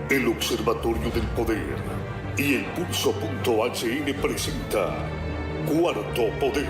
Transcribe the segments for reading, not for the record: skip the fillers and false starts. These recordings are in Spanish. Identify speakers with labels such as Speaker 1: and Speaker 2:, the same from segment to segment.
Speaker 1: El Observatorio del Poder y el Pulso.hn presenta Cuarto Poder.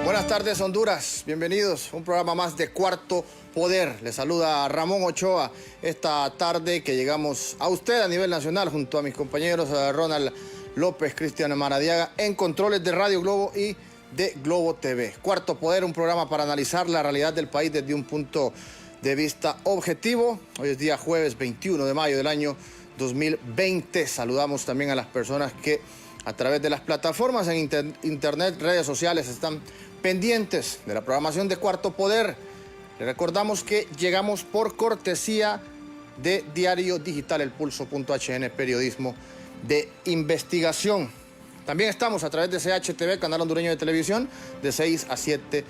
Speaker 2: Buenas tardes, Honduras. Bienvenidos a un programa más de Cuarto Poder. Les saluda Ramón Ochoa esta tarde que llegamos a usted a nivel nacional junto a mis compañeros Ronald López, Cristian Maradiaga en controles de Radio Globo y de Globo TV. Cuarto Poder, un programa para analizar la realidad del país desde un punto de vista objetivo. Hoy es día jueves 21 de mayo del año 2020. Saludamos también a las personas que a través de las plataformas en internet, redes sociales, están pendientes de la programación de Cuarto Poder. Les recordamos que llegamos por cortesía de Diario Digital, el Pulso.hn, periodismo de investigación. También estamos a través de CHTV, Canal Hondureño de Televisión, de 6 a 7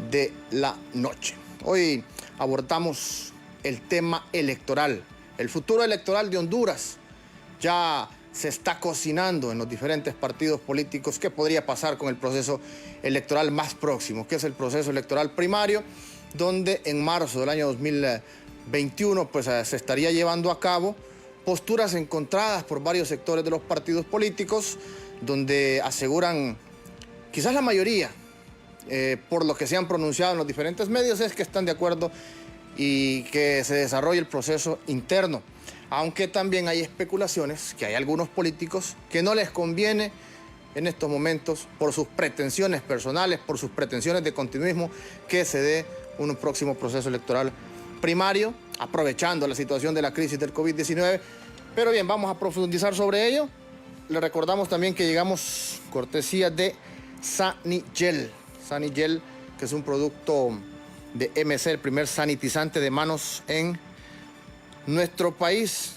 Speaker 2: de la noche. Hoy abordamos el tema electoral, el futuro electoral de Honduras. Ya se está cocinando en los diferentes partidos políticos qué podría pasar con el proceso electoral más próximo, que es el proceso electoral primario, donde en marzo del año 2021 se estaría llevando a cabo posturas encontradas por varios sectores de los partidos políticos, donde aseguran, quizás la mayoría, por lo que se han pronunciado en los diferentes medios, es que están de acuerdo y que se desarrolle el proceso interno. Aunque también hay especulaciones que hay algunos políticos que no les conviene en estos momentos, por sus pretensiones personales, por sus pretensiones de continuismo, que se dé un próximo proceso electoral primario, aprovechando la situación de la crisis del COVID-19. Pero bien, vamos a profundizar sobre ello. Le recordamos también que llegamos cortesía de Sanigel. Sanigel, que es un producto de MC, el primer sanitizante de manos en nuestro país.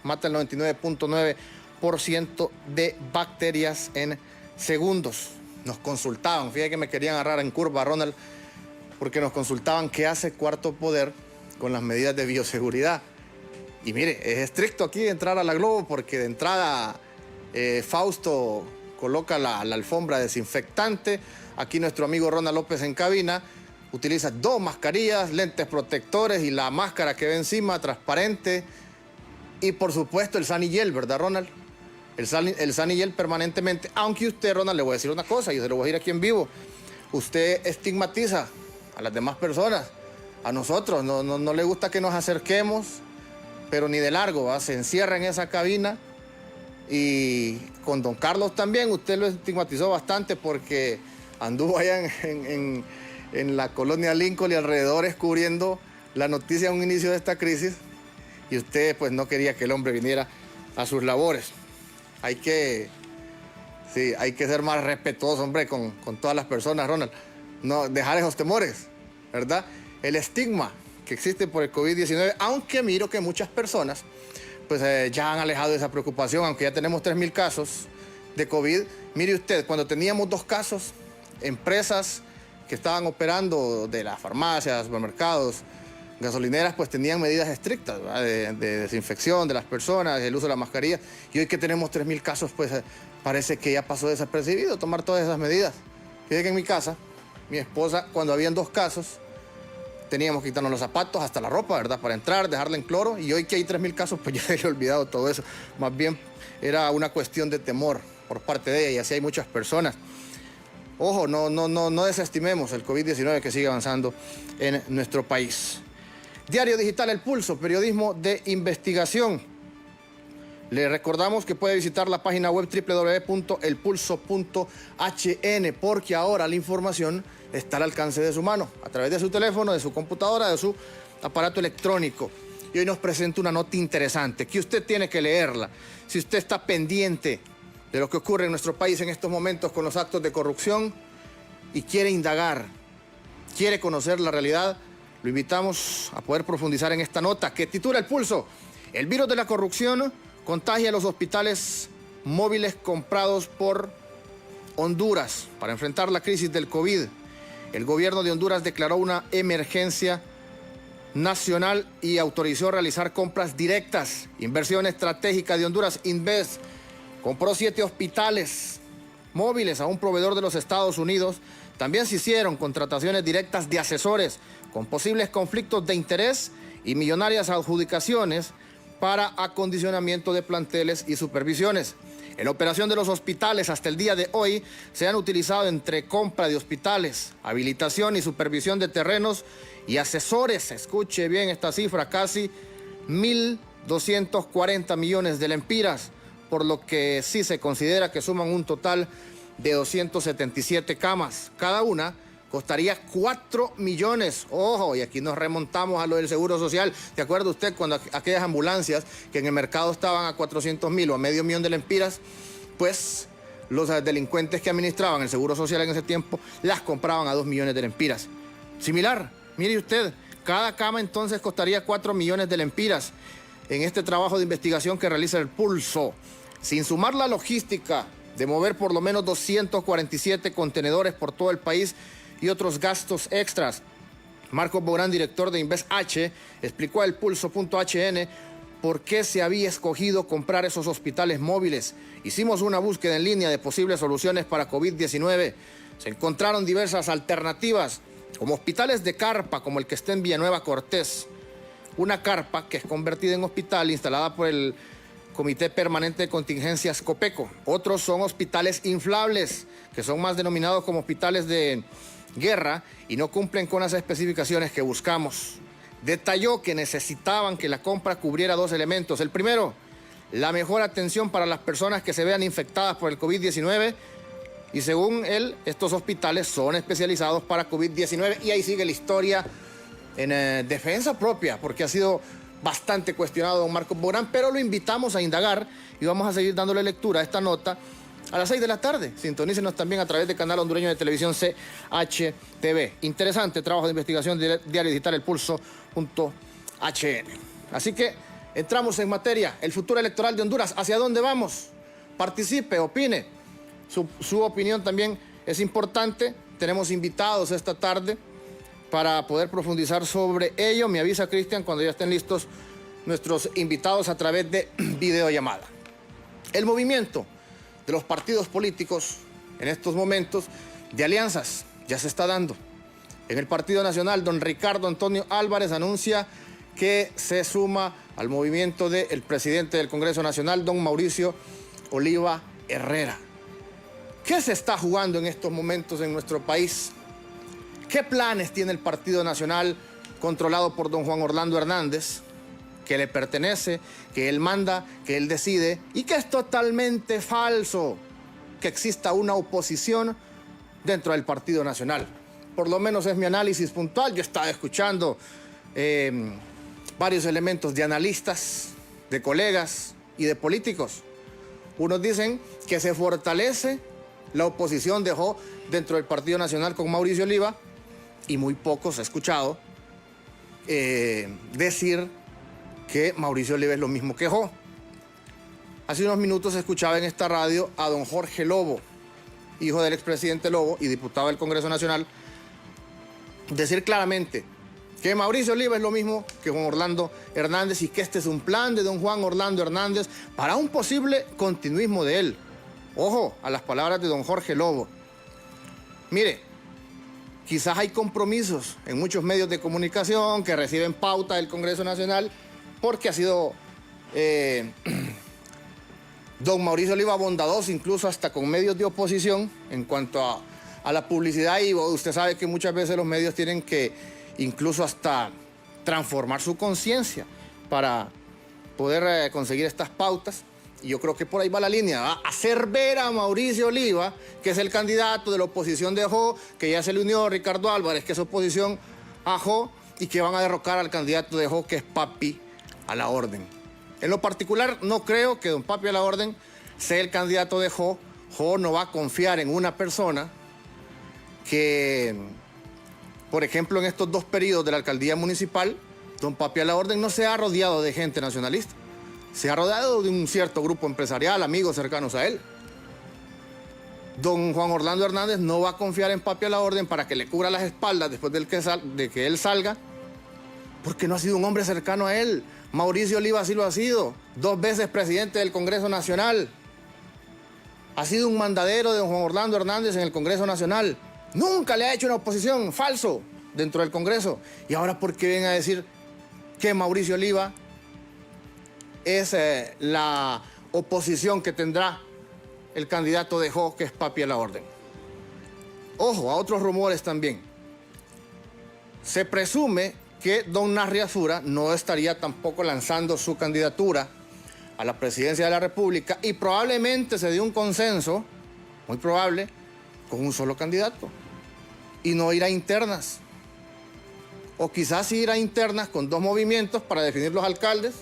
Speaker 2: Mata el 99.9% de bacterias en segundos. Nos consultaban, fíjate que me querían agarrar en curva, Ronald, porque nos consultaban qué hace Cuarto Poder con las medidas de bioseguridad. Y mire, es estricto aquí entrar a la Globo, porque de entrada Fausto coloca la alfombra desinfectante. Aquí nuestro amigo Ronald López en cabina utiliza 2 mascarillas, lentes protectores y la máscara que ve encima, transparente. Y por supuesto el Sanigel, ¿verdad, Ronald? El Sanigel permanentemente. Aunque usted, Ronald, le voy a decir una cosa, yo se lo voy a decir aquí en vivo. Usted estigmatiza a las demás personas, a nosotros. No le gusta que nos acerquemos, pero ni de largo, ¿va? Se encierra en esa cabina. Y con don Carlos también, usted lo estigmatizó bastante porque anduvo allá en la colonia Lincoln y alrededores cubriendo la noticia a un inicio de esta crisis, y usted pues no quería que el hombre viniera a sus labores. Hay que ser más respetuoso, hombre, con todas las personas, Ronald. No dejar esos temores, ¿verdad? El estigma que existe por el COVID-19, aunque miro que muchas personas pues ya han alejado de esa preocupación, aunque ya tenemos 3,000 casos de COVID. Mire usted, cuando teníamos 2 casos, empresas que estaban operando de las farmacias, supermercados, gasolineras, pues tenían medidas estrictas, ¿verdad? De desinfección de las personas, el uso de la mascarilla. Y hoy que tenemos 3,000 casos, pues parece que ya pasó desapercibido tomar todas esas medidas. Fíjate que en mi casa, mi esposa, cuando habían 2 casos, teníamos que quitarnos los zapatos, hasta la ropa, ¿verdad? Para entrar, dejarla en cloro. Y hoy que hay 3,000 casos, pues ya se le ha olvidado todo eso. Más bien era una cuestión de temor por parte de ella, y así hay muchas personas. Ojo, no desestimemos el COVID-19 que sigue avanzando en nuestro país. Diario Digital, El Pulso, periodismo de investigación. Le recordamos que puede visitar la página web www.elpulso.hn, porque ahora la información está al alcance de su mano, a través de su teléfono, de su computadora, de su aparato electrónico. Y hoy nos presenta una nota interesante, que usted tiene que leerla. Si usted está pendiente de lo que ocurre en nuestro país en estos momentos con los actos de corrupción y quiere indagar, quiere conocer la realidad, lo invitamos a poder profundizar en esta nota que titula El Pulso: el virus de la corrupción contagia los hospitales móviles comprados por Honduras. Para enfrentar la crisis del COVID, el gobierno de Honduras declaró una emergencia Nacional y autorizó realizar compras directas. Inversión estratégica de Honduras, Invest, compró 7 hospitales móviles a un proveedor de los Estados Unidos. También se hicieron contrataciones directas de asesores con posibles conflictos de interés y millonarias adjudicaciones para acondicionamiento de planteles y supervisiones. En la operación de los hospitales hasta el día de hoy se han utilizado entre compra de hospitales, habilitación y supervisión de terrenos y asesores, escuche bien esta cifra, casi 1.240 millones de lempiras, por lo que sí se considera que suman un total de 277 camas. Cada una costaría 4 millones. Ojo, y aquí nos remontamos a lo del Seguro Social. ¿Se acuerda usted cuando aquellas ambulancias que en el mercado estaban a 400.000 o a medio millón de lempiras? Pues los delincuentes que administraban el Seguro Social en ese tiempo las compraban a 2 millones de lempiras. Similar, mire usted, cada cama entonces costaría 4 millones de lempiras en este trabajo de investigación que realiza el Pulso. Sin sumar la logística de mover por lo menos 247 contenedores por todo el país y otros gastos extras. Marcos Bográn, director de Invest H, explicó a elpulso.hn por qué se había escogido comprar esos hospitales móviles. Hicimos una búsqueda en línea de posibles soluciones para COVID-19. Se encontraron diversas alternativas, como hospitales de carpa, como el que está en Villanueva Cortés. Una carpa que es convertida en hospital, instalada por el Comité Permanente de Contingencias Copeco. Otros son hospitales inflables, que son más denominados como hospitales de guerra y no cumplen con las especificaciones que buscamos. Detalló que necesitaban que la compra cubriera 2 elementos. El primero, la mejor atención para las personas que se vean infectadas por el COVID-19. Y según él, estos hospitales son especializados para COVID-19. Y ahí sigue la historia en defensa propia, porque ha sido bastante cuestionado don Marcos Bográn, pero lo invitamos a indagar y vamos a seguir dándole lectura a esta nota a las 6 de la tarde. Sintonícenos también a través del canal hondureño de televisión CHTV. Interesante trabajo de investigación de Diario Digital, elpulso.hn. Así que entramos en materia. El futuro electoral de Honduras, ¿hacia dónde vamos? Participe, opine. Su opinión también es importante. Tenemos invitados esta tarde para poder profundizar sobre ello. Me avisa Cristian cuando ya estén listos nuestros invitados a través de videollamada. El movimiento de los partidos políticos en estos momentos de alianzas ya se está dando. En el Partido Nacional, don Ricardo Antonio Álvarez anuncia que se suma al movimiento del presidente del Congreso Nacional, don Mauricio Oliva Herrera. ¿Qué se está jugando en estos momentos en nuestro país? ¿Qué planes tiene el Partido Nacional controlado por don Juan Orlando Hernández, que le pertenece, que él manda, que él decide, y que es totalmente falso que exista una oposición dentro del Partido Nacional? Por lo menos es mi análisis puntual. Yo estaba escuchando varios elementos de analistas, de colegas y de políticos. Unos dicen que se fortalece la oposición dentro del Partido Nacional con Mauricio Oliva, y muy pocos he escuchado decir que Mauricio Oliva es lo mismo que Jó. Hace unos minutos escuchaba en esta radio a don Jorge Lobo, hijo del expresidente Lobo y diputado del Congreso Nacional, decir claramente que Mauricio Oliva es lo mismo que Juan Orlando Hernández y que este es un plan de don Juan Orlando Hernández para un posible continuismo de él. Ojo a las palabras de don Jorge Lobo. Mire, quizás hay compromisos en muchos medios de comunicación que reciben pauta del Congreso Nacional porque ha sido don Mauricio Oliva bondadoso, incluso hasta con medios de oposición en cuanto a la publicidad, y usted sabe que muchas veces los medios tienen que incluso hasta transformar su conciencia para poder conseguir estas pautas. Y yo creo que por ahí va la línea, hacer ver a Mauricio Oliva, que es el candidato de la oposición de Jó, que ya se le unió Ricardo Álvarez, que es oposición a Jó, y que van a derrocar al candidato de Jó, que es Papi a la Orden. En lo particular, no creo que don Papi a la Orden sea el candidato de Jó. Jó no va a confiar en una persona que, por ejemplo, en estos 2 periodos de la alcaldía municipal, don Papi a la Orden no se ha rodeado de gente nacionalista. Se ha rodeado de un cierto grupo empresarial, amigos cercanos a él. Don Juan Orlando Hernández no va a confiar en Papi a la Orden para que le cubra las espaldas después de que él salga porque no ha sido un hombre cercano a él. Mauricio Oliva sí lo ha sido, 2 veces presidente del Congreso Nacional. Ha sido un mandadero de don Juan Orlando Hernández en el Congreso Nacional. Nunca le ha hecho una oposición, falso, dentro del Congreso. Y ahora, ¿por qué vienen a decir que Mauricio Oliva es la oposición que tendrá el candidato de Jo, que es papi a la orden? Ojo, a otros rumores también. Se presume que don Narri Azura no estaría tampoco lanzando su candidatura a la presidencia de la República y probablemente se dio un consenso, muy probable, con un solo candidato y no ir a internas. O quizás sí ir a internas con 2 movimientos para definir los alcaldes,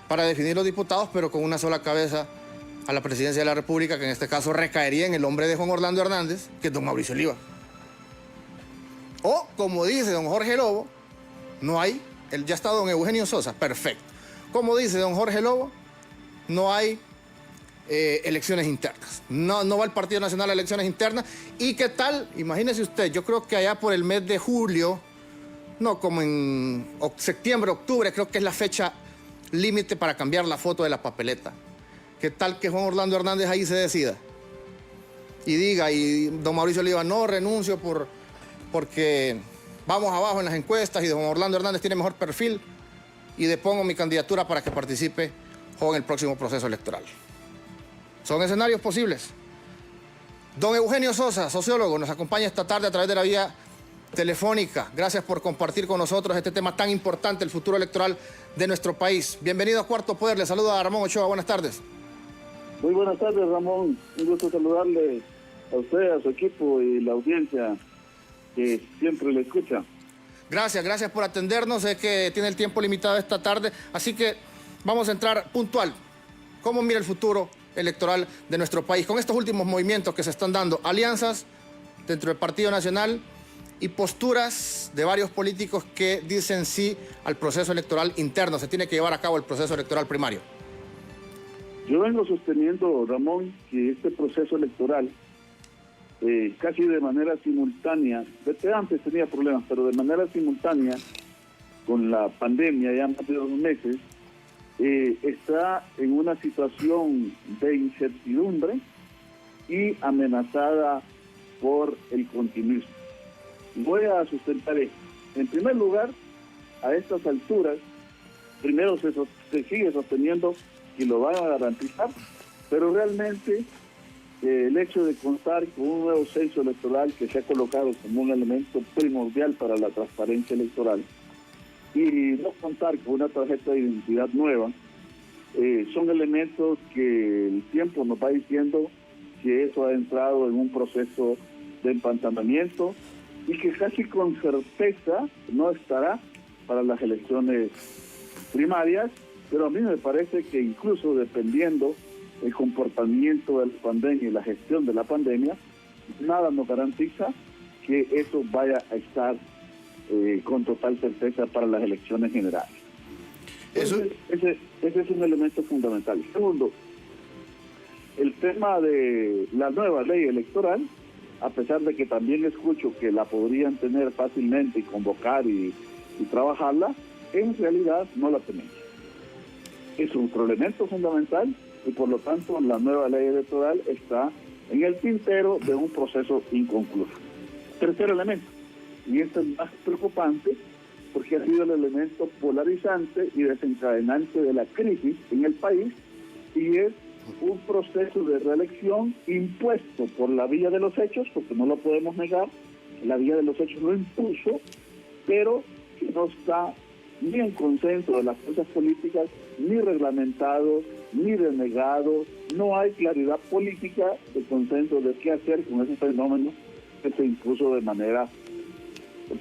Speaker 2: para definir los diputados, pero con una sola cabeza a la presidencia de la República, que en este caso recaería en el hombre de Juan Orlando Hernández, que es don Mauricio Oliva. O, como dice don Jorge Lobo, no hay, ya está don Eugenio Sosa, perfecto. Como dice don Jorge Lobo, no hay elecciones internas. No va el Partido Nacional a elecciones internas. ¿Y qué tal? Imagínese usted, yo creo que allá por el mes de julio, no, como en septiembre, octubre, creo que es la fecha límite para cambiar la foto de la papeleta. ¿Qué tal que Juan Orlando Hernández ahí se decida? Y diga, y don Mauricio Oliva, no, renuncio porque vamos abajo en las encuestas y don Orlando Hernández tiene mejor perfil y depongo mi candidatura para que participe en el próximo proceso electoral. Son escenarios posibles. Don Eugenio Sosa, sociólogo, nos acompaña esta tarde a través de la vía telefónica. Gracias por compartir con nosotros este tema tan importante, el futuro electoral de nuestro país. Bienvenido a Cuarto Poder. Le saluda a Ramón Ochoa. Buenas tardes.
Speaker 3: Muy buenas tardes, Ramón. Un gusto saludarle a usted, a su equipo y la audiencia que siempre le escucha.
Speaker 2: Gracias por atendernos. Sé que tiene el tiempo limitado esta tarde, así que vamos a entrar puntual. ¿Cómo mira el futuro electoral de nuestro país con estos últimos movimientos que se están dando? Alianzas dentro del Partido Nacional y posturas de varios políticos que dicen sí al proceso electoral interno. Se tiene que llevar a cabo el proceso electoral primario.
Speaker 3: Yo vengo sosteniendo, Ramón, que este proceso electoral casi de manera simultánea, desde antes tenía problemas, pero de manera simultánea con la pandemia, ya más de 2 meses, está en una situación de incertidumbre y amenazada por el continuismo. Voy a sustentar esto. En primer lugar, a estas alturas, primero se sigue sosteniendo que lo van a garantizar, pero realmente el hecho de contar con un nuevo censo electoral que se ha colocado como un elemento primordial para la transparencia electoral y no contar con una tarjeta de identidad nueva, son elementos que el tiempo nos va diciendo que eso ha entrado en un proceso de empantanamiento y que casi con certeza no estará para las elecciones primarias, pero a mí me parece que incluso dependiendo el comportamiento de la pandemia y la gestión de la pandemia, nada nos garantiza que eso vaya a estar con total certeza para las elecciones generales. Ese es un elemento fundamental. Segundo, el tema de la nueva ley electoral, a pesar de que también escucho que la podrían tener fácilmente y convocar y trabajarla, en realidad no la tenemos. Es otro elemento fundamental y por lo tanto la nueva ley electoral está en el tintero de un proceso inconcluso. Tercer elemento, y este es más preocupante porque ha sido el elemento polarizante y desencadenante de la crisis en el país, y es un proceso de reelección impuesto por la vía de los hechos, porque no lo podemos negar, la vía de los hechos lo impuso, pero que no está ni en consenso de las fuerzas políticas, ni reglamentado, ni denegado. No hay claridad política de consenso de qué hacer con ese fenómeno que se impuso de manera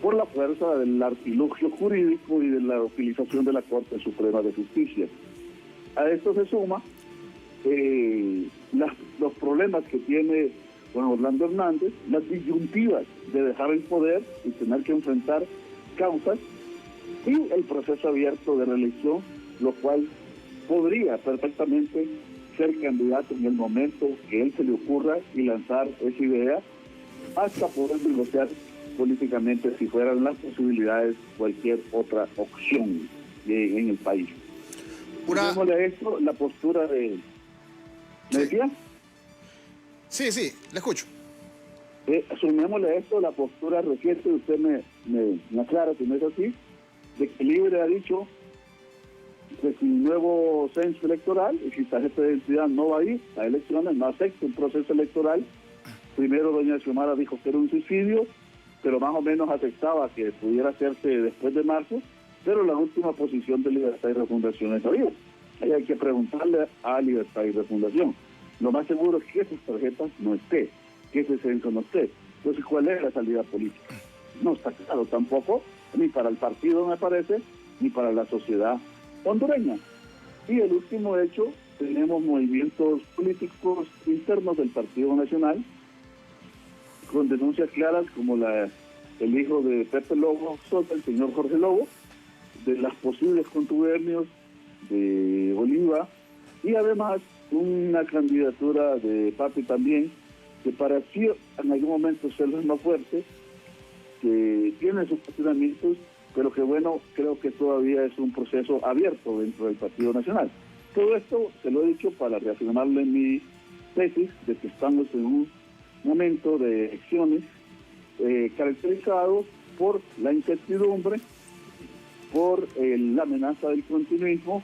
Speaker 3: por la fuerza del artilugio jurídico y de la utilización de la Corte Suprema de Justicia. A esto se suma los problemas que tiene Juan Orlando Hernández, las disyuntivas de dejar el poder y tener que enfrentar causas, y el proceso abierto de reelección, lo cual podría perfectamente ser candidato en el momento que él se le ocurra y lanzar esa idea hasta poder negociar políticamente si fueran las posibilidades cualquier otra opción en el país. Sumémosle a esto la postura de... ¿Me decía?
Speaker 2: Sí, le escucho.
Speaker 3: Sumémosle a esto la postura reciente, usted me aclara si no es así, de que Libre ha dicho que sin nuevo censo electoral y si tarjeta de identidad no va a ir a elecciones, no acepta un proceso electoral. Primero doña Xiomara dijo que era un suicidio, pero más o menos aceptaba que pudiera hacerse después de marzo, pero la última posición de Libertad y Refundación es oída. Ahí hay que preguntarle a Libertad y Refundación. Lo más seguro es que esas tarjetas no esté, que ese censo no esté. Entonces, ¿cuál es la salida política? No está claro tampoco, ni para el partido me parece, ni para la sociedad hondureña. Y el último hecho, tenemos movimientos políticos internos del Partido Nacional con denuncias claras como el hijo de Pepe Lobo Soto, el señor Jorge Lobo, de las posibles contubernios de Oliva, y además una candidatura de Papi también, que para sí en algún momento ser más fuerte, que tiene sus cuestionamientos, pero que bueno, creo que todavía es un proceso abierto dentro del Partido Nacional. Todo esto se lo he dicho para reafirmarle mi tesis de que estamos en un momento de elecciones caracterizados por la incertidumbre, por la amenaza del continuismo,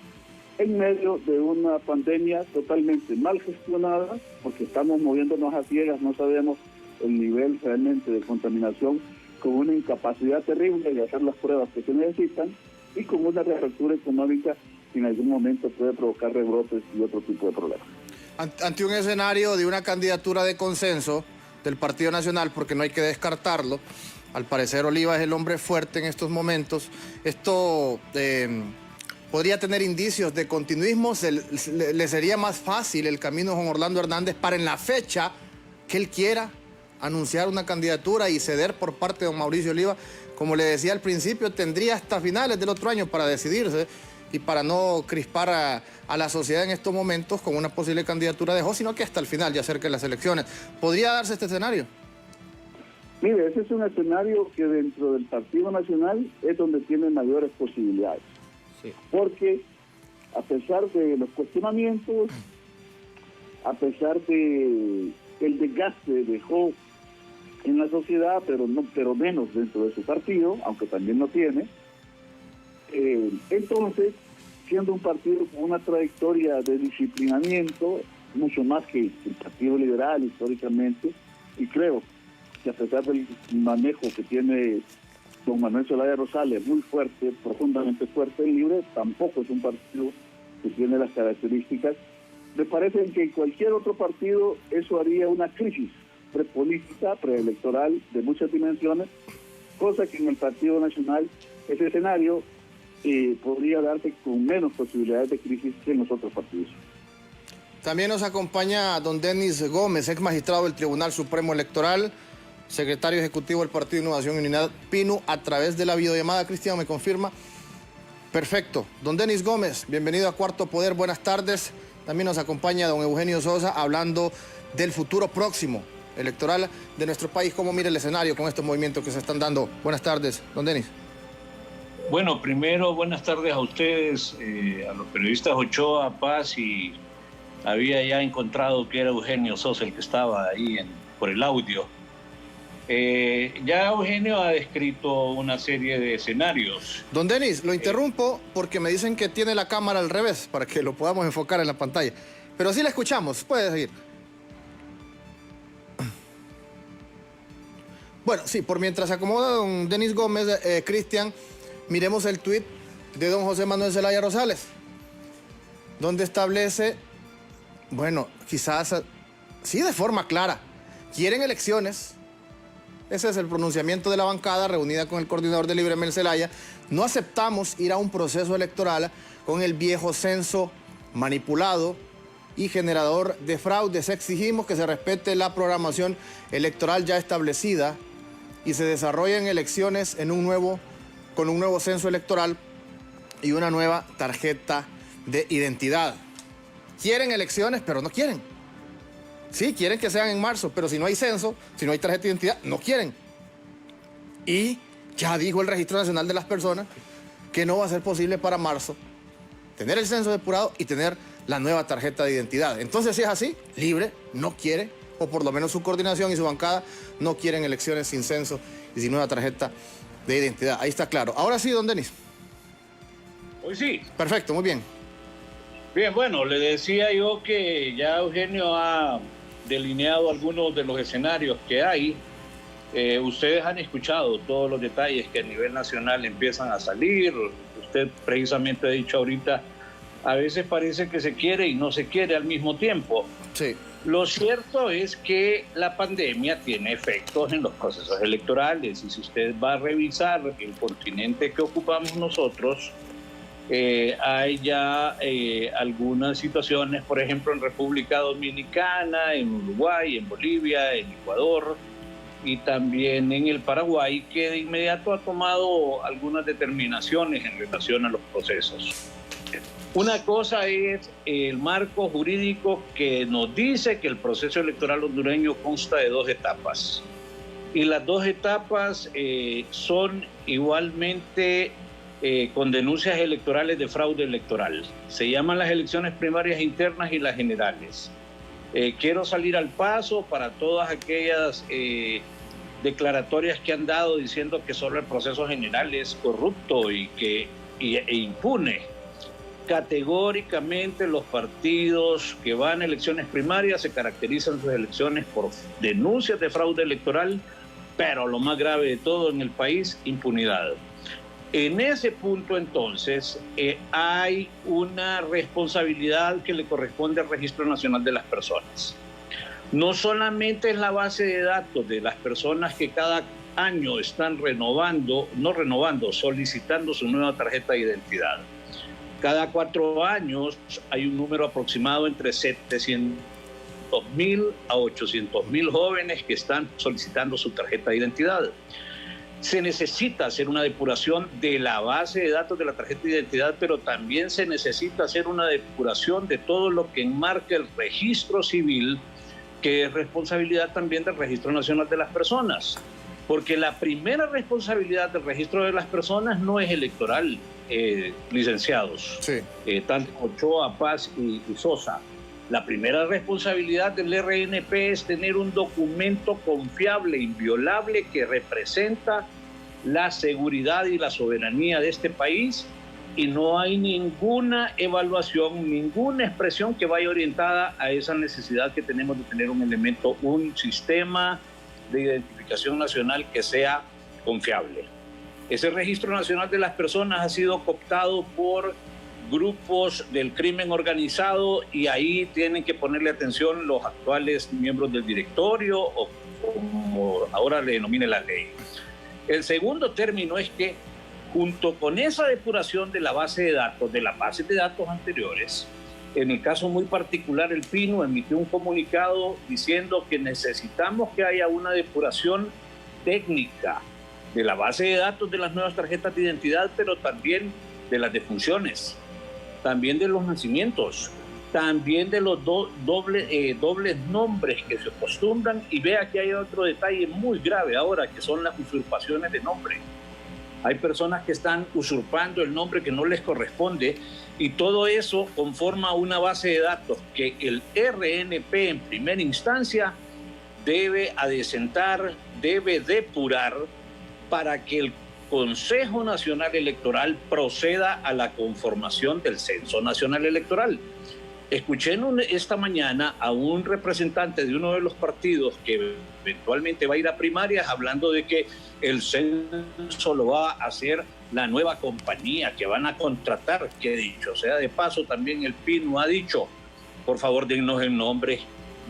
Speaker 3: en medio de una pandemia totalmente mal gestionada, porque estamos moviéndonos a ciegas, no sabemos el nivel realmente de contaminación, con una incapacidad terrible de hacer las pruebas que se necesitan y con una reapertura económica que en algún momento puede provocar rebrotes y otro tipo de problemas.
Speaker 2: Ante un escenario de una candidatura de consenso del Partido Nacional, porque no hay que descartarlo, al parecer Oliva es el hombre fuerte en estos momentos, esto podría tener indicios de continuismo, le sería más fácil el camino a Juan Orlando Hernández para en la fecha que él quiera anunciar una candidatura y ceder por parte de don Mauricio Oliva. Como le decía al principio, tendría hasta finales del otro año para decidirse y para no crispar a la sociedad en estos momentos con una posible candidatura de Jos, sino que hasta el final, ya cerca de las elecciones. ¿Podría darse este escenario?
Speaker 3: Mire, ese es un escenario que dentro del Partido Nacional es donde tiene mayores posibilidades. Sí. Porque a pesar de los cuestionamientos, a pesar de el desgaste dejó en la sociedad, pero menos dentro de su partido, aunque también lo tiene, entonces, siendo un partido con una trayectoria de disciplinamiento, mucho más que el Partido Liberal históricamente, y creo que a pesar del manejo que tiene don Manuel Zelaya Rosales, muy fuerte, profundamente fuerte y libre, tampoco es un partido que tiene las características. Me parece que en cualquier otro partido eso haría una crisis prepolítica, preelectoral de muchas dimensiones, cosa que en el Partido Nacional ese escenario podría darse con menos posibilidades de crisis que en los otros partidos.
Speaker 2: También nos acompaña don Denis Gómez, ex magistrado del Tribunal Supremo Electoral, secretario ejecutivo del Partido Innovación y Unidad PINU, a través de la videollamada. Cristian, ¿me confirma? Perfecto. Don Denis Gómez, bienvenido a Cuarto Poder, buenas tardes. También nos acompaña don Eugenio Sosa, hablando del futuro próximo electoral de nuestro país. ¿Cómo mira el escenario con estos movimientos que se están dando? Buenas tardes, don Denis.
Speaker 4: Bueno, primero, buenas tardes a ustedes, a los periodistas Ochoa, Paz, y había ya encontrado que era Eugenio Sosa el que estaba ahí por el audio. Ya Eugenio ha descrito una serie de escenarios.
Speaker 2: Don Denis, lo interrumpo porque me dicen que tiene la cámara al revés para que lo podamos enfocar en la pantalla. Pero sí la escuchamos, puede seguir. Bueno, sí, por mientras se acomoda don Denis Gómez, Cristian, miremos el tuit de don José Manuel Zelaya Rosales, donde establece, bueno, quizás, sí de forma clara, quieren elecciones. Ese es el pronunciamiento de la bancada reunida con el coordinador de Libre, Mel Zelaya. No aceptamos ir a un proceso electoral con el viejo censo manipulado y generador de fraudes. Exigimos que se respete la programación electoral ya establecida y se desarrollen elecciones con un nuevo censo electoral y una nueva tarjeta de identidad. Quieren elecciones, pero no quieren. Sí, quieren que sean en marzo, pero si no hay censo, si no hay tarjeta de identidad, no quieren. Y ya dijo el Registro Nacional de las Personas que no va a ser posible para marzo tener el censo depurado y tener la nueva tarjeta de identidad. Entonces, si es así, Libre no quiere, o por lo menos su coordinación y su bancada no quieren elecciones sin censo y sin nueva tarjeta de identidad. Ahí está claro. Ahora sí, don Denis.
Speaker 4: Hoy sí.
Speaker 2: Perfecto, muy bien.
Speaker 4: Bien, bueno, le decía yo que ya Eugenio ha delineado algunos de los escenarios que hay. Ustedes han escuchado todos los detalles que a nivel nacional empiezan a salir. Usted precisamente ha dicho ahorita, a veces parece que se quiere y no se quiere al mismo tiempo.
Speaker 2: Sí.
Speaker 4: Lo cierto es que la pandemia tiene efectos en los procesos electorales, y si usted va a revisar el continente que ocupamos nosotros, hay ya algunas situaciones, por ejemplo en República Dominicana, en Uruguay, en Bolivia, en Ecuador y también en el Paraguay, que de inmediato ha tomado algunas determinaciones en relación a los procesos. Una cosa es el marco jurídico que nos dice que el proceso electoral hondureño consta de 2 etapas. Y las 2 etapas son igualmente con denuncias electorales de fraude electoral. Se llaman las elecciones primarias internas y las generales. Quiero salir al paso para todas aquellas declaratorias que han dado diciendo que solo el proceso general es corrupto e impune. Categóricamente los partidos que van a elecciones primarias se caracterizan sus elecciones por denuncias de fraude electoral, pero lo más grave de todo en el país, impunidad. En ese punto entonces hay una responsabilidad que le corresponde al Registro Nacional de las Personas. No solamente es la base de datos de las personas que cada año están solicitando su nueva tarjeta de identidad. Cada 4 años hay un número aproximado entre 700,000 a 800,000 jóvenes que están solicitando su tarjeta de identidad. Se necesita hacer una depuración de la base de datos de la tarjeta de identidad, pero también se necesita hacer una depuración de todo lo que enmarca el registro civil, que es responsabilidad también del Registro Nacional de las Personas. Porque la primera responsabilidad del registro de las personas no es electoral, licenciados,
Speaker 2: Sí.
Speaker 4: Tanto Ochoa, Paz y Sosa. La primera responsabilidad del RNP es tener un documento confiable, inviolable, que representa la seguridad y la soberanía de este país, y no hay ninguna evaluación, ninguna expresión que vaya orientada a esa necesidad que tenemos de tener un elemento, un sistema de identificación nacional que sea confiable. Ese Registro Nacional de las Personas ha sido cooptado por grupos del crimen organizado, y ahí tienen que ponerle atención los actuales miembros del directorio, o como ahora le denomine la ley. El segundo término es que junto con esa depuración de la base de datos, de las bases de datos anteriores, en el caso muy particular, el PINU emitió un comunicado diciendo que necesitamos que haya una depuración técnica de la base de datos de las nuevas tarjetas de identidad, pero también de las defunciones, también de los nacimientos, también de los dobles nombres que se acostumbran. Y vea que hay otro detalle muy grave ahora, que son las usurpaciones de nombre. Hay personas que están usurpando el nombre que no les corresponde, y todo eso conforma una base de datos que el RNP en primera instancia debe adecentar, debe depurar, para que el Consejo Nacional Electoral proceda a la conformación del Censo Nacional Electoral. Escuché esta mañana a un representante de uno de los partidos que eventualmente va a ir a primarias hablando de que el censo lo va a hacer la nueva compañía que van a contratar, que dicho sea de paso, también el PINU ha dicho, por favor, dennos el nombre,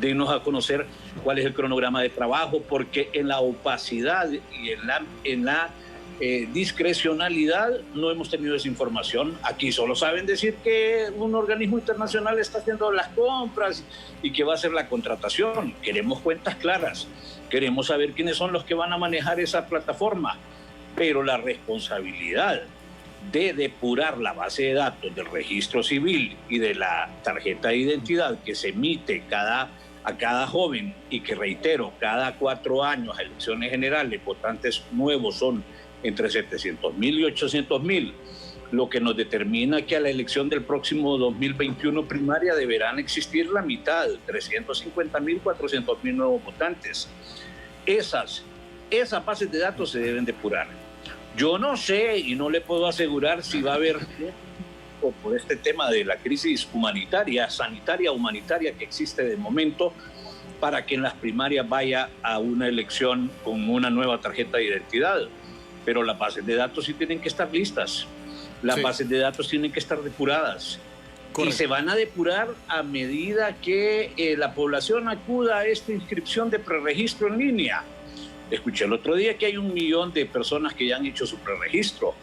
Speaker 4: dennos a conocer cuál es el cronograma de trabajo, porque en la opacidad y en la discrecionalidad no hemos tenido esa información. Aquí solo saben decir que un organismo internacional está haciendo las compras y que va a hacer la contratación. Queremos cuentas claras, queremos saber quiénes son los que van a manejar esa plataforma, pero la responsabilidad de depurar la base de datos del registro civil y de la tarjeta de identidad que se emite cada a cada joven, y que reitero, cada 4 años a elecciones generales, votantes nuevos son entre 700.000 y 800.000, lo que nos determina que a la elección del próximo 2021 primaria deberán existir la mitad, 350.000, 400.000 nuevos votantes. Esas bases de datos se deben depurar. Yo no sé y no le puedo asegurar si va a haber, por este tema de la crisis humanitaria, sanitaria, humanitaria que existe de momento, para que en las primarias vaya a una elección con una nueva tarjeta de identidad. Pero las bases de datos sí tienen que estar listas. Las bases de datos tienen que estar depuradas. Correcto. Y se van a depurar a medida que la población acuda a esta inscripción de preregistro en línea. Escuché el otro día que hay 1 millón de personas que ya han hecho su preregistro,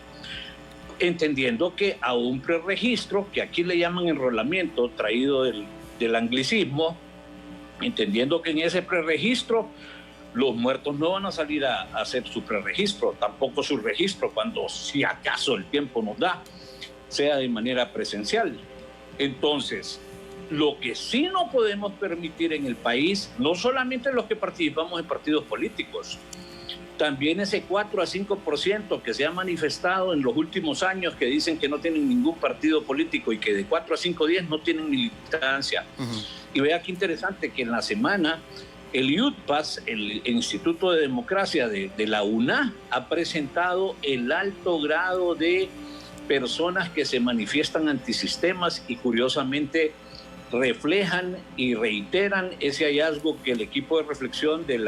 Speaker 4: entendiendo que a un preregistro, que aquí le llaman enrolamiento, traído del anglicismo, entendiendo que en ese preregistro los muertos no van a salir a hacer su preregistro, tampoco su registro, cuando si acaso el tiempo nos da, sea de manera presencial. Entonces, lo que sí no podemos permitir en el país, no solamente los que participamos en partidos políticos, también ese 4 a 5% que se ha manifestado en los últimos años, que dicen que no tienen ningún partido político y que de 4 a 5 días no tienen militancia. Y vea qué interesante que en la semana el IUTPAS, el Instituto de Democracia de la UNA, ha presentado el alto grado de personas que se manifiestan antisistemas y curiosamente reflejan y reiteran ese hallazgo que el equipo de reflexión de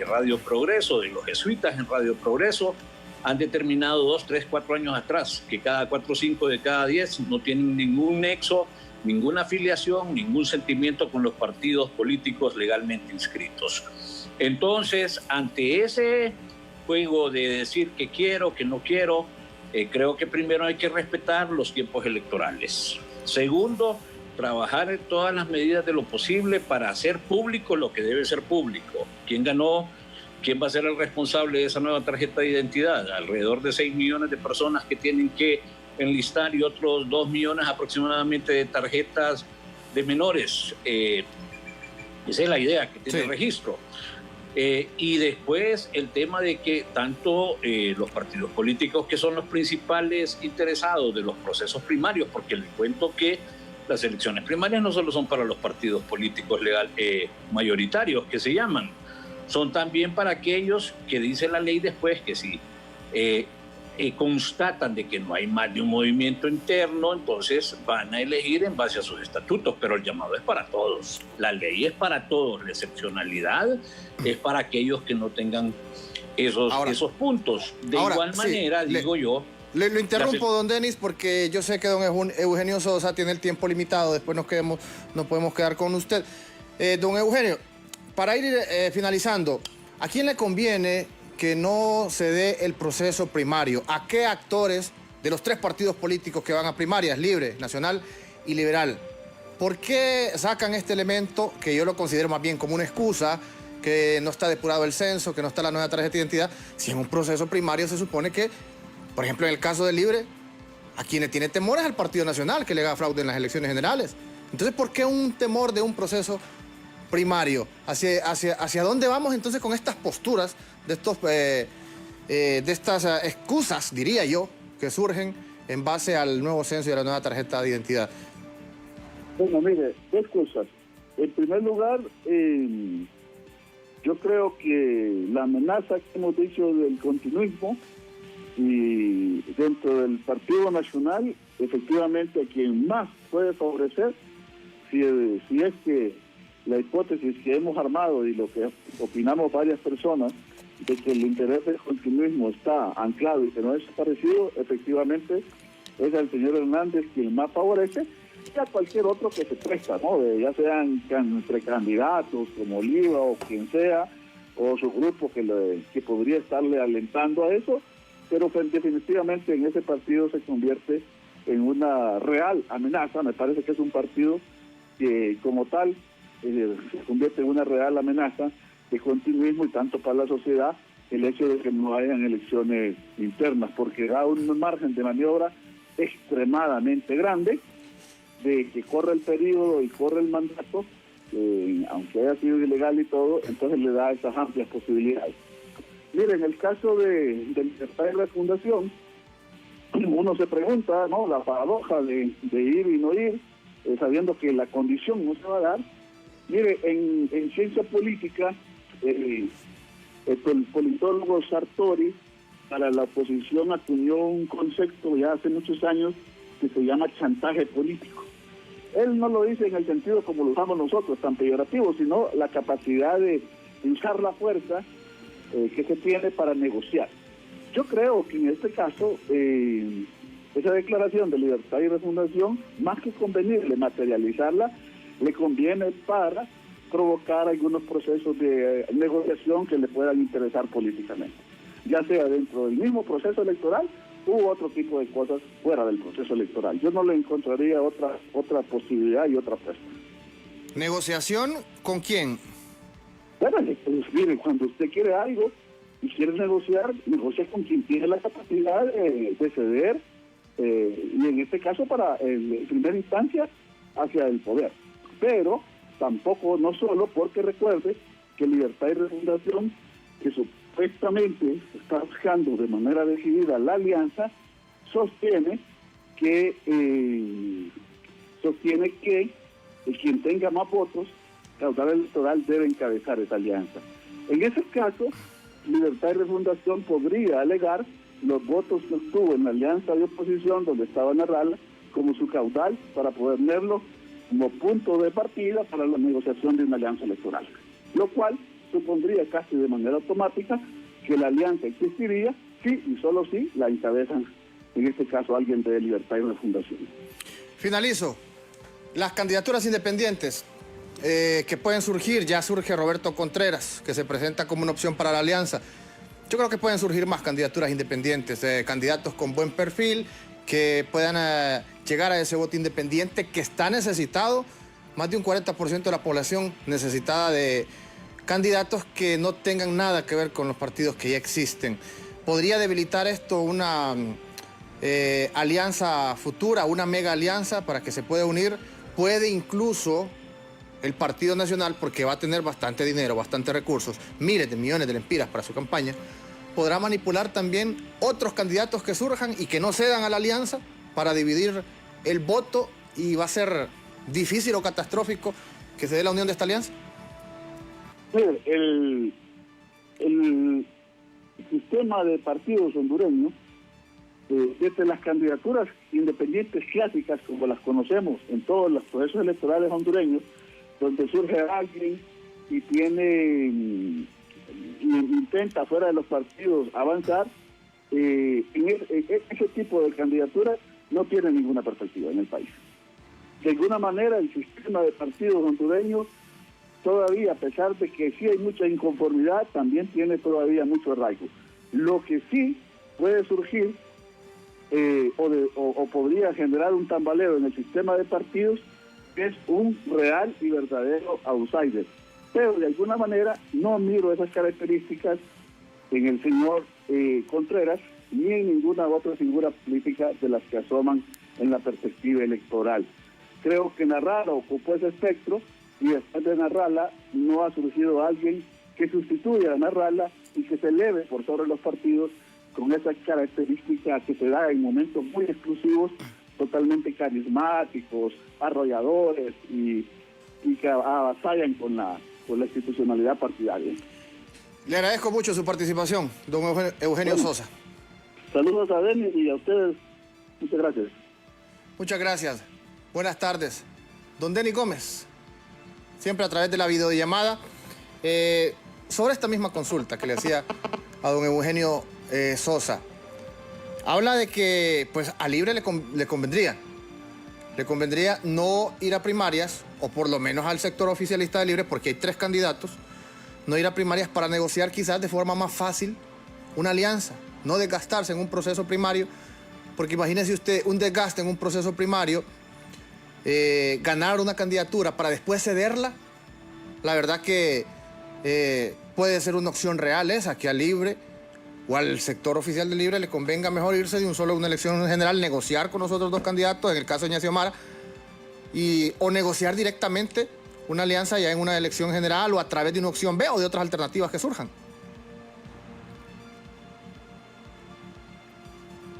Speaker 4: Radio Progreso, de los jesuitas en Radio Progreso, han determinado 2, 3, 4 años atrás, que cada 4 o 5 de cada 10 no tienen ningún nexo, ninguna afiliación, ningún sentimiento con los partidos políticos legalmente inscritos. Entonces, ante ese juego de decir que quiero, que no quiero, creo que primero hay que respetar los tiempos electorales. Segundo, trabajar en todas las medidas de lo posible para hacer público lo que debe ser público. ¿Quién ganó? ¿Quién va a ser el responsable de esa nueva tarjeta de identidad? Alrededor de 6 millones de personas que tienen que enlistar y otros 2 millones aproximadamente de tarjetas de menores. Esa es la idea que tiene el registro. Y después el tema de que tanto los partidos políticos, que son los principales interesados de los procesos primarios, porque les cuento que las elecciones primarias no solo son para los partidos políticos mayoritarios, que se llaman, son también para aquellos que dice la ley después que si constatan de que no hay más de un movimiento interno, entonces van a elegir en base a sus estatutos, pero el llamado es para todos. La ley es para todos, la excepcionalidad es para aquellos que no tengan esos puntos. De igual manera, digo yo...
Speaker 2: Lo interrumpo, don Denis, porque yo sé que don Eugenio Sosa tiene el tiempo limitado, después nos podemos quedar con usted. Don Eugenio, para ir finalizando, ¿a quién le conviene que no se dé el proceso primario? ¿A qué actores de los 3 partidos políticos que van a primarias, Libre, Nacional y Liberal? ¿Por qué sacan este elemento, que yo lo considero más bien como una excusa, que no está depurado el censo, que no está la nueva tarjeta de identidad, si en un proceso primario se supone que, por ejemplo, en el caso de Libre, a quien le tiene temor es al Partido Nacional, que le haga fraude en las elecciones generales? Entonces, ¿por qué un temor de un proceso primario? ¿Hacia dónde vamos entonces con estas posturas, de estas excusas, diría yo, que surgen en base al nuevo censo y a la nueva tarjeta de identidad?
Speaker 3: Bueno, mire, 2 cosas. En primer lugar, yo creo que la amenaza que hemos dicho del continuismo y dentro del Partido Nacional, efectivamente a quien más puede favorecer, si es que la hipótesis que hemos armado y lo que opinamos varias personas, de que el interés del continuismo está anclado y que no es desaparecido, efectivamente es al señor Hernández quien más favorece, y a cualquier otro que se presta, ¿no? Ya sean precandidatos como Oliva o quien sea, o su grupo que podría estarle alentando a eso, pero definitivamente en ese partido se convierte en una real amenaza. Me parece que es un partido que como tal se convierte en una real amenaza de continuismo, y tanto para la sociedad el hecho de que no hayan elecciones internas, porque da un margen de maniobra extremadamente grande de que corre el periodo y corre el mandato aunque haya sido ilegal y todo, entonces le da esas amplias posibilidades. Mire, en el caso de Libertad y Refundación, uno se pregunta, ¿no?, la paradoja de ir y no ir, sabiendo que la condición no se va a dar. Mire, en ciencia política, el politólogo Sartori para la oposición acuñó un concepto ya hace muchos años que se llama chantaje político. Él no lo dice en el sentido como lo usamos nosotros, tan peyorativo, sino la capacidad de usar la fuerza que se tiene para negociar. Yo creo que en este caso, esa declaración de Libertad y Refundación, más que convenirle materializarla, le conviene para provocar algunos procesos de negociación que le puedan interesar políticamente, ya sea dentro del mismo proceso electoral u otro tipo de cosas fuera del proceso electoral. Yo no le encontraría otra posibilidad y otra apuesta.
Speaker 2: ¿Negociación con quién?
Speaker 3: Bueno, pues mire, cuando usted quiere algo y quiere negociar, negocia con quien tiene la capacidad de ceder, y en este caso en primera instancia hacia el poder. Pero tampoco, no solo porque recuerde que Libertad y Refundación, que supuestamente está buscando de manera decidida la alianza, sostiene que quien tenga más votos, caudal electoral, debe encabezar esa alianza. En ese caso, Libertad y Refundación podría alegar los votos que obtuvo en la alianza de oposición, donde estaba Narrala, como su caudal para ponerlo como punto de partida para la negociación de una alianza electoral, lo cual supondría casi de manera automática que la alianza existiría sí y solo si la encabezan, en este caso, alguien de Libertad y Refundación.
Speaker 2: Finalizo. Las candidaturas independientes que pueden surgir, ya surge Roberto Contreras, que se presenta como una opción para la alianza. Yo creo que pueden surgir más candidaturas independientes, candidatos con buen perfil, que puedan llegar a ese voto independiente que está necesitado, más de un 40% de la población necesitada de candidatos que no tengan nada que ver con los partidos que ya existen. ¿Podría debilitar esto una alianza futura, una mega alianza para que se pueda unir? Puede incluso el Partido Nacional, porque va a tener bastante dinero, bastantes recursos, miles de millones de lempiras para su campaña, podrá manipular también otros candidatos que surjan y que no cedan a la alianza para dividir el voto, y va a ser difícil o catastrófico que se dé la unión de esta alianza.
Speaker 3: Mire, el sistema de partidos hondureños, desde las candidaturas independientes clásicas como las conocemos en todos los procesos electorales hondureños, donde surge alguien y intenta fuera de los partidos avanzar, ese tipo de candidaturas no tiene ninguna perspectiva en el país. De alguna manera, el sistema de partidos hondureños todavía, a pesar de que sí hay mucha inconformidad, también tiene todavía mucho arraigo. Lo que sí puede surgir o podría generar un tambaleo en el sistema de partidos es un real y verdadero outsider. Pero de alguna manera no miro esas características en el señor Contreras ni en ninguna otra figura política de las que asoman en la perspectiva electoral. Creo que Narrala ocupó ese espectro, y después de Narrala no ha surgido alguien que sustituya a Narrala y que se eleve por sobre los partidos con esas características que se da en momentos muy exclusivos, totalmente carismáticos, arrolladores y que avasallan con la institucionalidad partidaria.
Speaker 2: Le agradezco mucho su participación, don Eugenio Sosa.
Speaker 3: Saludos a Denis y a ustedes. Muchas gracias.
Speaker 2: Muchas gracias. Buenas tardes. Don Denis Gómez, siempre a través de la videollamada, sobre esta misma consulta que le hacía a don Eugenio Sosa. Habla de que pues a Libre le convendría no ir a primarias, o por lo menos al sector oficialista de Libre, porque hay 3 candidatos, no ir a primarias para negociar quizás de forma más fácil una alianza, no desgastarse en un proceso primario, porque imagínese usted un desgaste en un proceso primario, ganar una candidatura para después cederla. La verdad que puede ser una opción real esa, que a Libre o al sector oficial de Libre le convenga mejor irse de una elección general, negociar con los otros 2 candidatos, en el caso de Ignacio Mara, o negociar directamente una alianza ya en una elección general o a través de una opción B o de otras alternativas que surjan.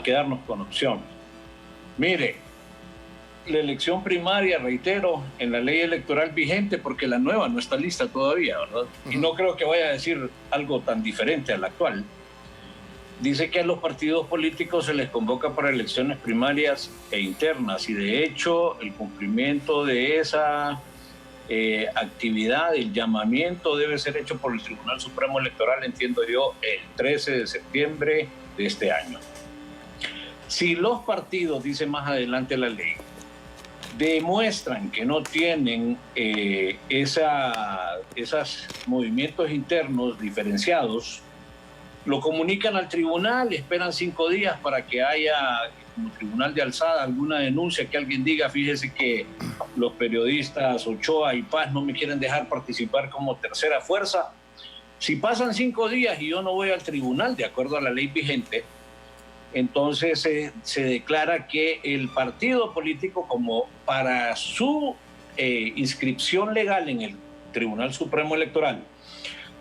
Speaker 4: Quedarnos con opción. Mire, la elección primaria, reitero, en la ley electoral vigente, porque la nueva no está lista todavía, ¿verdad? Y no creo que vaya a decir algo tan diferente a la actual. Dice que a los partidos políticos se les convoca para elecciones primarias e internas, y de hecho el cumplimiento de esa actividad, el llamamiento, debe ser hecho por el Tribunal Supremo Electoral, entiendo yo, el 13 de septiembre de este año. Si los partidos, dice más adelante la ley, demuestran que no tienen esos movimientos internos diferenciados, lo comunican al tribunal, esperan 5 días para que haya, como tribunal de alzada, alguna denuncia, que alguien diga, fíjese que los periodistas Ochoa y Paz no me quieren dejar participar como tercera fuerza. Si pasan 5 días y yo no voy al tribunal, de acuerdo a la ley vigente, entonces se declara que el partido político, como para su inscripción legal en el Tribunal Supremo Electoral,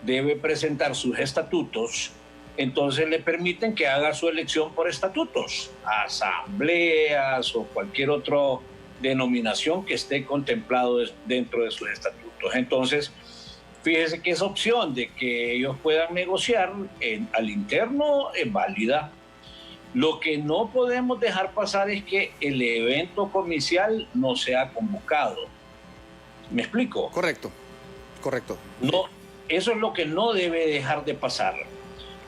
Speaker 4: debe presentar sus estatutos, entonces le permiten que haga su elección por estatutos, asambleas o cualquier otra denominación que esté contemplado dentro de sus estatutos. Entonces, fíjese que esa opción de que ellos puedan negociar al interno es válida. Lo que no podemos dejar pasar es que el evento comicial no sea convocado. ¿Me explico?
Speaker 2: Correcto, correcto.
Speaker 4: No, eso es lo que no debe dejar de pasar.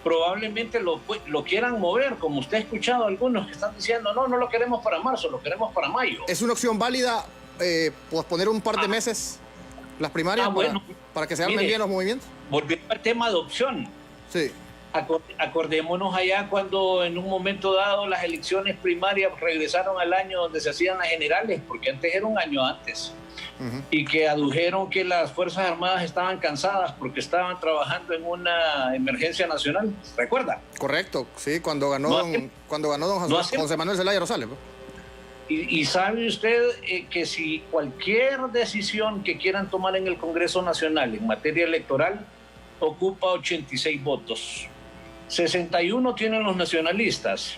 Speaker 4: Probablemente lo quieran mover, como usted ha escuchado a algunos que están diciendo, no lo queremos para marzo, lo queremos para mayo.
Speaker 2: ¿Es una opción válida posponer un par de meses las primarias
Speaker 4: bueno,
Speaker 2: para que se armen bien los movimientos?
Speaker 4: Volviendo al tema de opción.
Speaker 2: Sí.
Speaker 4: Acordémonos allá cuando en un momento dado las elecciones primarias regresaron al año donde se hacían las generales, porque antes era un año antes, y que adujeron que las Fuerzas Armadas estaban cansadas porque estaban trabajando en una emergencia nacional. ¿Recuerda?
Speaker 2: Correcto, sí, cuando ganó don José Manuel Zelaya Rosales.
Speaker 4: Y sabe usted que si cualquier decisión que quieran tomar en el Congreso Nacional en materia electoral ocupa 86 votos. 61 tienen los nacionalistas,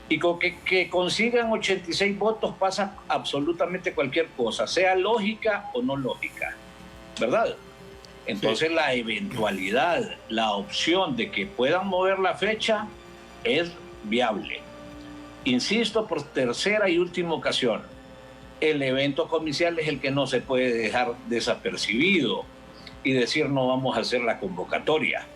Speaker 4: y con que consigan 86 votos pasa absolutamente cualquier cosa, sea lógica o no lógica, ¿verdad? Entonces la eventualidad, la opción de que puedan mover la fecha es viable. Insisto, por tercera y última ocasión, el evento comicial es el que no se puede dejar desapercibido y decir no vamos a hacer la convocatoria.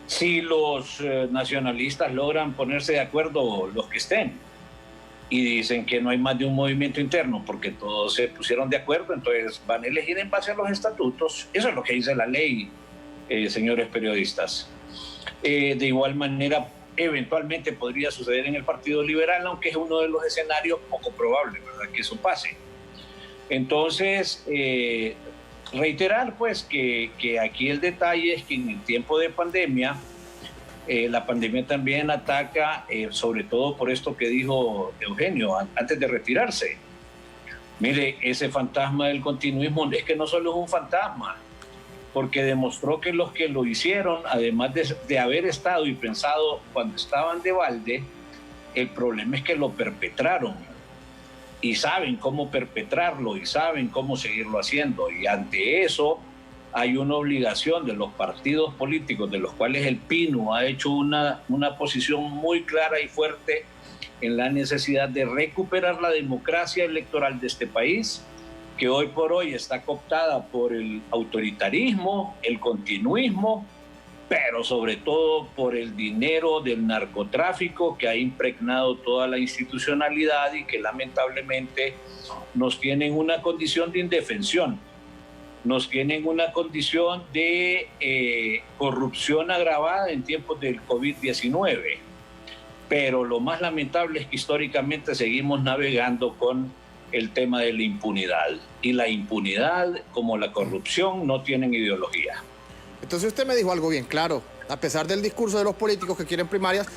Speaker 4: Si los nacionalistas logran ponerse de acuerdo, los que estén, y dicen que no hay más de un movimiento interno porque todos se pusieron de acuerdo, entonces van a elegir en base a los estatutos. Eso es lo que dice la ley, señores periodistas. De igual manera, eventualmente podría suceder en el Partido Liberal, aunque es uno de los escenarios poco probable, ¿verdad?, que eso pase. Entonces, reiterar pues que aquí el detalle es que en el tiempo de pandemia, la pandemia también ataca, sobre todo por esto que dijo Eugenio antes de retirarse. Mire, ese fantasma del continuismo es que no solo es un fantasma, porque demostró que los que lo hicieron, además de haber estado y pensado cuando estaban de balde, el problema es que lo perpetraron. Y saben cómo perpetrarlo y saben cómo seguirlo haciendo. Y ante eso hay una obligación de los partidos políticos, de los cuales el PINU ha hecho una posición muy clara y fuerte en la necesidad de recuperar la democracia electoral de este país, que hoy por hoy está cooptada por el autoritarismo, el continuismo, pero sobre todo por el dinero del narcotráfico que ha impregnado toda la institucionalidad y que lamentablemente nos tiene en una condición de indefensión, nos tiene en una condición de corrupción agravada en tiempos del COVID-19. Pero lo más lamentable es que históricamente seguimos navegando con el tema de la impunidad. Y la impunidad, como la corrupción, no tienen ideología.
Speaker 2: Entonces usted me dijo algo bien claro. A pesar del discurso de los políticos que quieren primarias,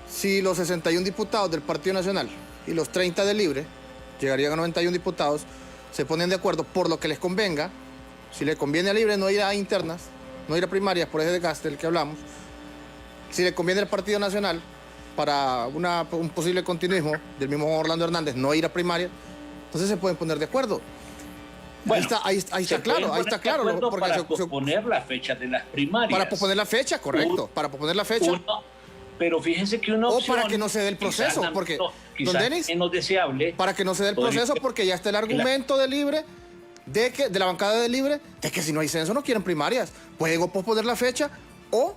Speaker 2: si los 61 diputados del Partido Nacional y los 30 del Libre llegarían a 91 diputados, se ponen de acuerdo por lo que les convenga. Si le conviene a Libre no ir a internas, no ir a primarias por ese desgaste del que hablamos. Si le conviene al Partido Nacional para un posible continuismo del mismo Juan Orlando Hernández, no ir a primarias, entonces se pueden poner de acuerdo.
Speaker 4: Bueno,
Speaker 2: ahí está claro.
Speaker 4: Porque para posponer la fecha de las primarias.
Speaker 2: Para posponer la fecha, correcto. Para posponer la fecha.
Speaker 4: Pero fíjense que una opción...
Speaker 2: O para que no se dé el proceso, porque, don Denis,
Speaker 4: menos deseable...
Speaker 2: Para que no se dé el proceso, porque ya está el argumento de Libre, de la bancada de Libre, de que si no hay censo no quieren primarias. Pueden o posponer la fecha o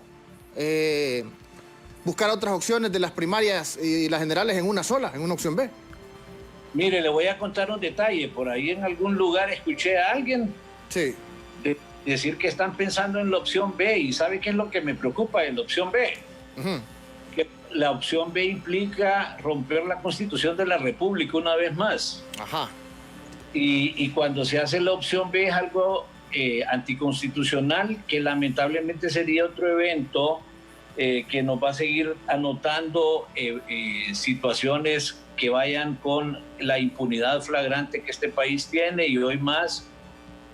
Speaker 2: buscar otras opciones de las primarias y las generales en una sola, en una opción B.
Speaker 4: Mire, le voy a contar un detalle. Por ahí en algún lugar escuché a alguien decir que están pensando en la opción B. ¿Y sabe qué es lo que me preocupa en la opción B? Que la opción B implica romper la Constitución de la República una vez más.
Speaker 2: Ajá.
Speaker 4: Y cuando se hace la opción B es algo anticonstitucional, que lamentablemente sería otro evento que nos va a seguir anotando situaciones que vayan con la impunidad flagrante que este país tiene, y hoy más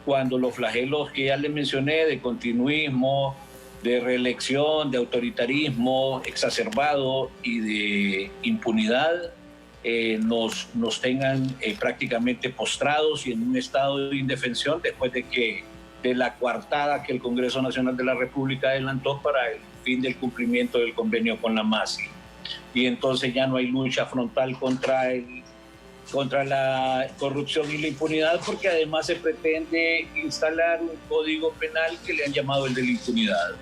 Speaker 4: cuando los flagelos que ya le mencioné de continuismo, de reelección, de autoritarismo exacerbado y de impunidad nos tengan prácticamente postrados y en un estado de indefensión después de la coartada que el Congreso Nacional de la República adelantó para el fin del cumplimiento del convenio con la MASI. Y entonces ya no hay lucha frontal contra la corrupción y la impunidad, porque además se pretende instalar un código penal que le han llamado el de la impunidad.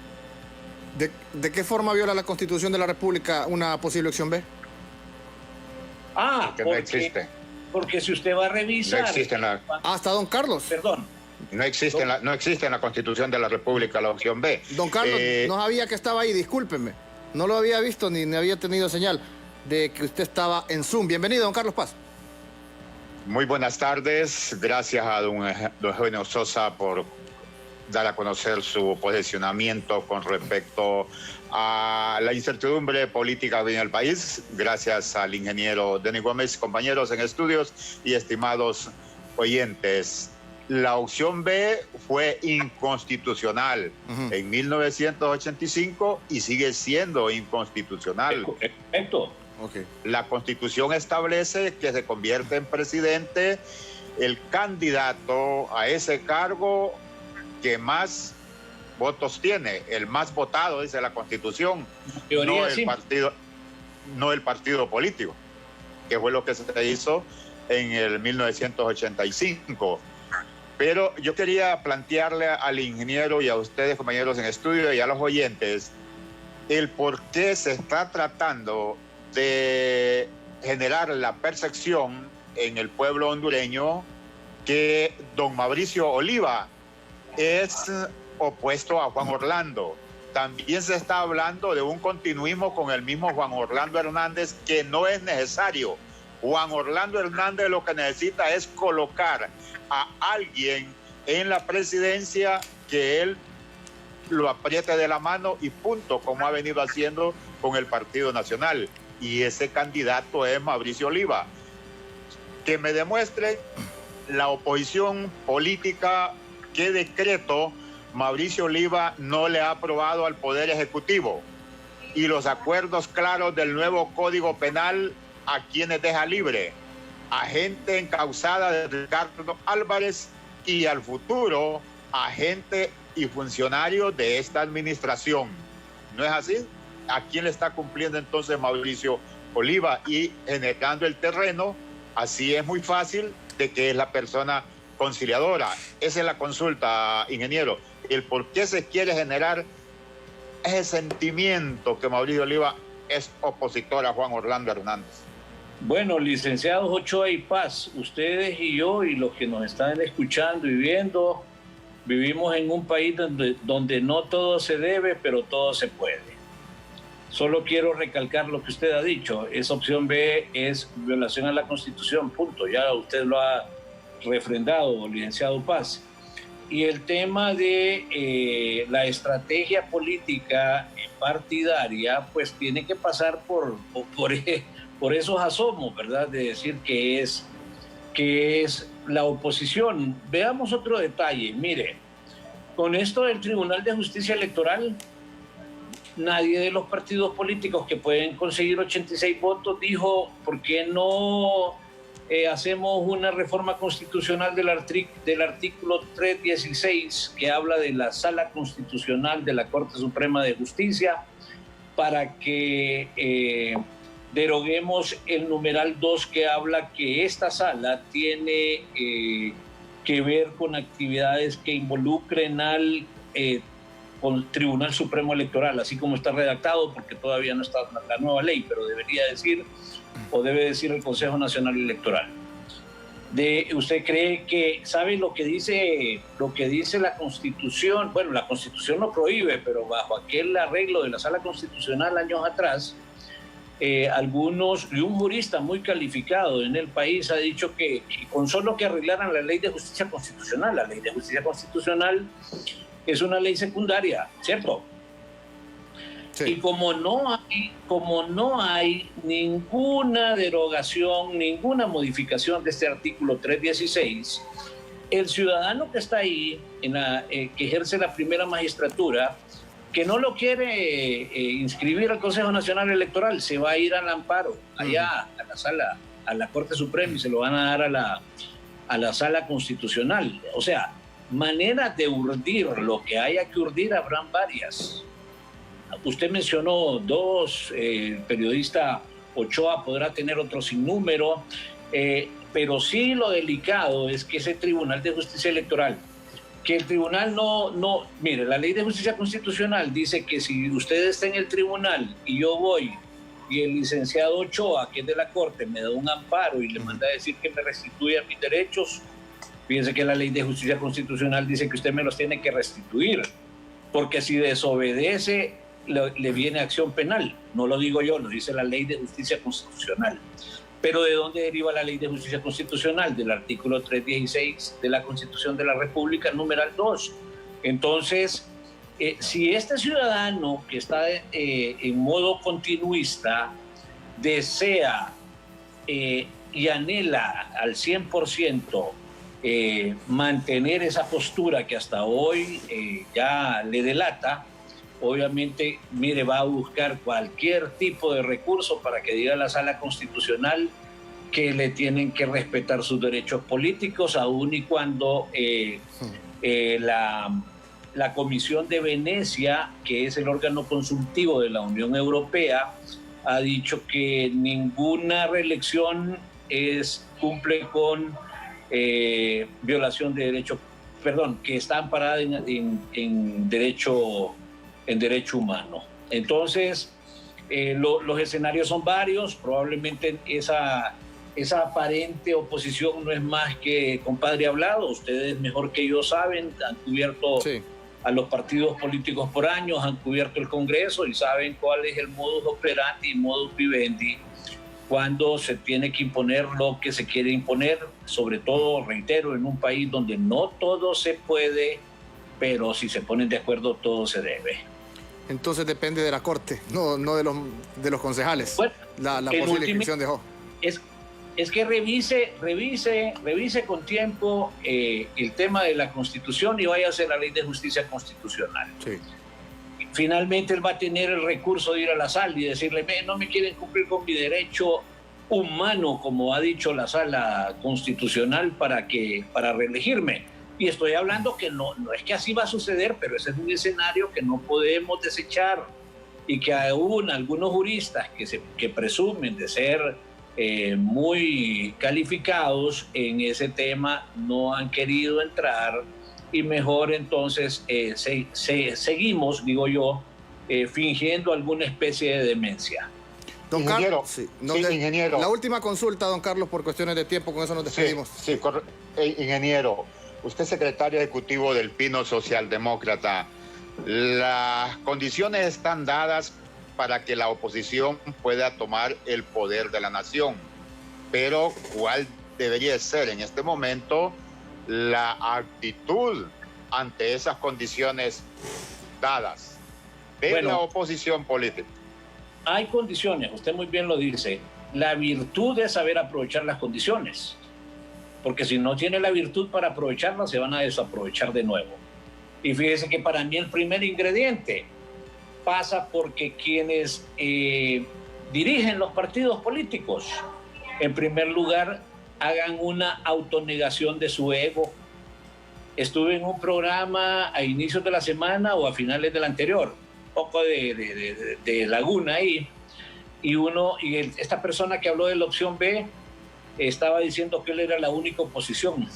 Speaker 2: ¿De qué forma viola la Constitución de la República una posible opción B?
Speaker 5: Porque no existe.
Speaker 4: Porque si usted va a revisar...
Speaker 5: No existe
Speaker 2: hasta don Carlos.
Speaker 4: Perdón.
Speaker 5: No existe en la Constitución de la República la opción B.
Speaker 2: Don Carlos, no sabía que estaba ahí, discúlpeme. No lo había visto ni había tenido señal de que usted estaba en Zoom. Bienvenido, don Carlos Paz.
Speaker 5: Muy buenas tardes. Gracias a don Eugenio Sosa por dar a conocer su posicionamiento con respecto a la incertidumbre política en el país. Gracias al ingeniero Denis Gómez, compañeros en estudios y estimados oyentes. La opción B fue inconstitucional en 1985 y sigue siendo inconstitucional.
Speaker 4: Correcto.
Speaker 2: Okay.
Speaker 5: La Constitución establece que se convierte en presidente el candidato a ese cargo que más votos tiene, el más votado, dice la Constitución, no el partido político, que fue lo que se hizo en el 1985. Pero yo quería plantearle al ingeniero y a ustedes, compañeros en estudio, y a los oyentes, el por qué se está tratando de generar la percepción en el pueblo hondureño que don Mauricio Oliva es opuesto a Juan Orlando. También se está hablando de un continuismo con el mismo Juan Orlando Hernández, que no es necesario. Juan Orlando Hernández lo que necesita es colocar a alguien en la presidencia que él lo apriete de la mano y punto, como ha venido haciendo con el Partido Nacional. Y ese candidato es Mauricio Oliva. Que me demuestre la oposición política qué decreto Mauricio Oliva no le ha aprobado al Poder Ejecutivo y los acuerdos claros del nuevo Código Penal a quienes deja libre, a gente encausada de Ricardo Álvarez y al futuro a gente y funcionarios de esta administración. ¿No es así? ¿A quién le está cumpliendo entonces Mauricio Oliva? Y generando el terreno, así es muy fácil de que es la persona conciliadora. Esa es la consulta, ingeniero. El por qué se quiere generar ese sentimiento que Mauricio Oliva es opositor a Juan Orlando Hernández.
Speaker 4: Bueno, licenciados Ochoa y Paz, ustedes y yo y los que nos están escuchando y viendo, vivimos en un país donde no todo se debe, pero todo se puede. Solo quiero recalcar lo que usted ha dicho. Esa opción B es violación a la Constitución, punto. Ya usted lo ha refrendado, licenciado Paz. Y el tema de la estrategia política partidaria, pues tiene que pasar por esos asomos, ¿verdad? De decir que es la oposición. Veamos otro detalle. Mire, con esto del Tribunal de Justicia Electoral, nadie de los partidos políticos que pueden conseguir 86 votos dijo, ¿por qué no hacemos una reforma constitucional del artículo 316 que habla de la Sala Constitucional de la Corte Suprema de Justicia para que deroguemos el numeral 2 que habla que esta sala tiene que ver con actividades que involucren al Tribunal Supremo Electoral, así como está redactado, porque todavía no está la nueva ley, pero debería decir, o debe decir el Consejo Nacional Electoral. ¿Usted cree que sabe lo que dice la Constitución? Bueno, la Constitución lo prohíbe, pero bajo aquel arreglo de la Sala Constitucional años atrás, algunos, y un jurista muy calificado en el país ha dicho que con solo que arreglaran la Ley de Justicia Constitucional, la Ley de Justicia Constitucional es una ley secundaria, ¿cierto? Sí. Y como no hay ninguna derogación, ninguna modificación de este artículo 316, el ciudadano que está ahí, que ejerce la primera magistratura, que no lo quiere inscribir al Consejo Nacional Electoral, se va a ir al amparo, allá a la sala, a la Corte Suprema, y se lo van a dar a la Sala Constitucional. O sea, maneras de urdir lo que haya que urdir habrán varias. Usted mencionó dos, el periodista Ochoa podrá tener otro sinnúmero, pero sí lo delicado es que ese Tribunal de Justicia Electoral, que el tribunal mire, la Ley de Justicia Constitucional dice que si usted está en el tribunal y yo voy y el licenciado Ochoa, que es de la Corte, me da un amparo y le manda a decir que me restituya mis derechos, fíjense que la Ley de Justicia Constitucional dice que usted me los tiene que restituir, porque si desobedece le viene acción penal. No lo digo yo, lo dice la Ley de Justicia Constitucional. Pero ¿de dónde deriva la Ley de Justicia Constitucional? Del artículo 316 de la Constitución de la República, numeral 2. Entonces, si este ciudadano que está en modo continuista desea y anhela al 100% mantener esa postura que hasta hoy ya le delata, obviamente, mire, va a buscar cualquier tipo de recurso para que diga la Sala Constitucional que le tienen que respetar sus derechos políticos, aun y cuando la Comisión de Venecia, que es el órgano consultivo de la Unión Europea, ha dicho que ninguna reelección cumple con violación de derechos, que está amparada en derecho humano. Entonces, los escenarios son varios. Probablemente esa aparente oposición no es más que compadre hablado. Ustedes mejor que yo saben, han cubierto a los partidos políticos por años, han cubierto el Congreso y saben cuál es el modus operandi y modus vivendi cuando se tiene que imponer lo que se quiere imponer, sobre todo, reitero, en un país donde no todo se puede, pero si se ponen de acuerdo todo se debe.
Speaker 2: Entonces depende de la Corte, no de los concejales,
Speaker 4: bueno,
Speaker 2: la posible inscripción de Jo.
Speaker 4: Es que revise con tiempo el tema de la Constitución y vaya a hacer la Ley de Justicia Constitucional. Sí. Finalmente él va a tener el recurso de ir a la sala y decirle, no me quieren cumplir con mi derecho humano, como ha dicho la Sala Constitucional, para reelegirme. Y estoy hablando que no es que así va a suceder, pero ese es un escenario que no podemos desechar y que aún algunos juristas que presumen de ser muy calificados en ese tema no han querido entrar, y mejor entonces seguimos, digo yo, fingiendo alguna especie de demencia.
Speaker 2: Don Carlos, ingeniero. La última consulta, don Carlos, por cuestiones de tiempo, con eso nos despedimos.
Speaker 5: Sí, ingeniero. Usted es secretario ejecutivo del Pino Socialdemócrata. Las condiciones están dadas para que la oposición pueda tomar el poder de la nación. Pero, ¿cuál debería ser en este momento la actitud ante esas condiciones dadas de la oposición política?
Speaker 4: Hay condiciones, usted muy bien lo dice. La virtud es saber aprovechar las condiciones. porque si no tiene la virtud para aprovecharla, se van a desaprovechar de nuevo. Y fíjese que para mí el primer ingrediente pasa porque quienes dirigen los partidos políticos, en primer lugar, hagan una autonegación de su ego. Estuve en un programa a inicios de la semana o a finales del anterior, poco de laguna ahí, y esta persona que habló de la opción B estaba diciendo que él era la única oposición.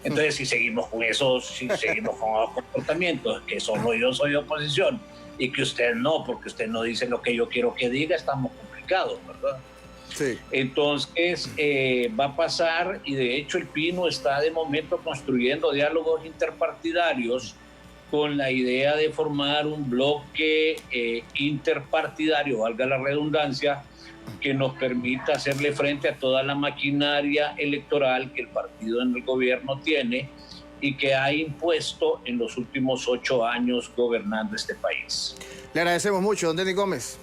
Speaker 4: Entonces, si seguimos con eso, si seguimos con los comportamientos, que solo yo soy oposición y que usted no, porque usted no dice lo que yo quiero que diga, estamos complicados, ¿verdad?
Speaker 2: Sí.
Speaker 4: Entonces, va a pasar, y de hecho el Pino está de momento construyendo diálogos interpartidarios con la idea de formar un bloque interpartidario, valga la redundancia, que nos permita hacerle frente a toda la maquinaria electoral que el partido en el gobierno tiene y que ha impuesto en los últimos 8 años gobernando este país.
Speaker 2: Le agradecemos mucho, don Denis Gómez.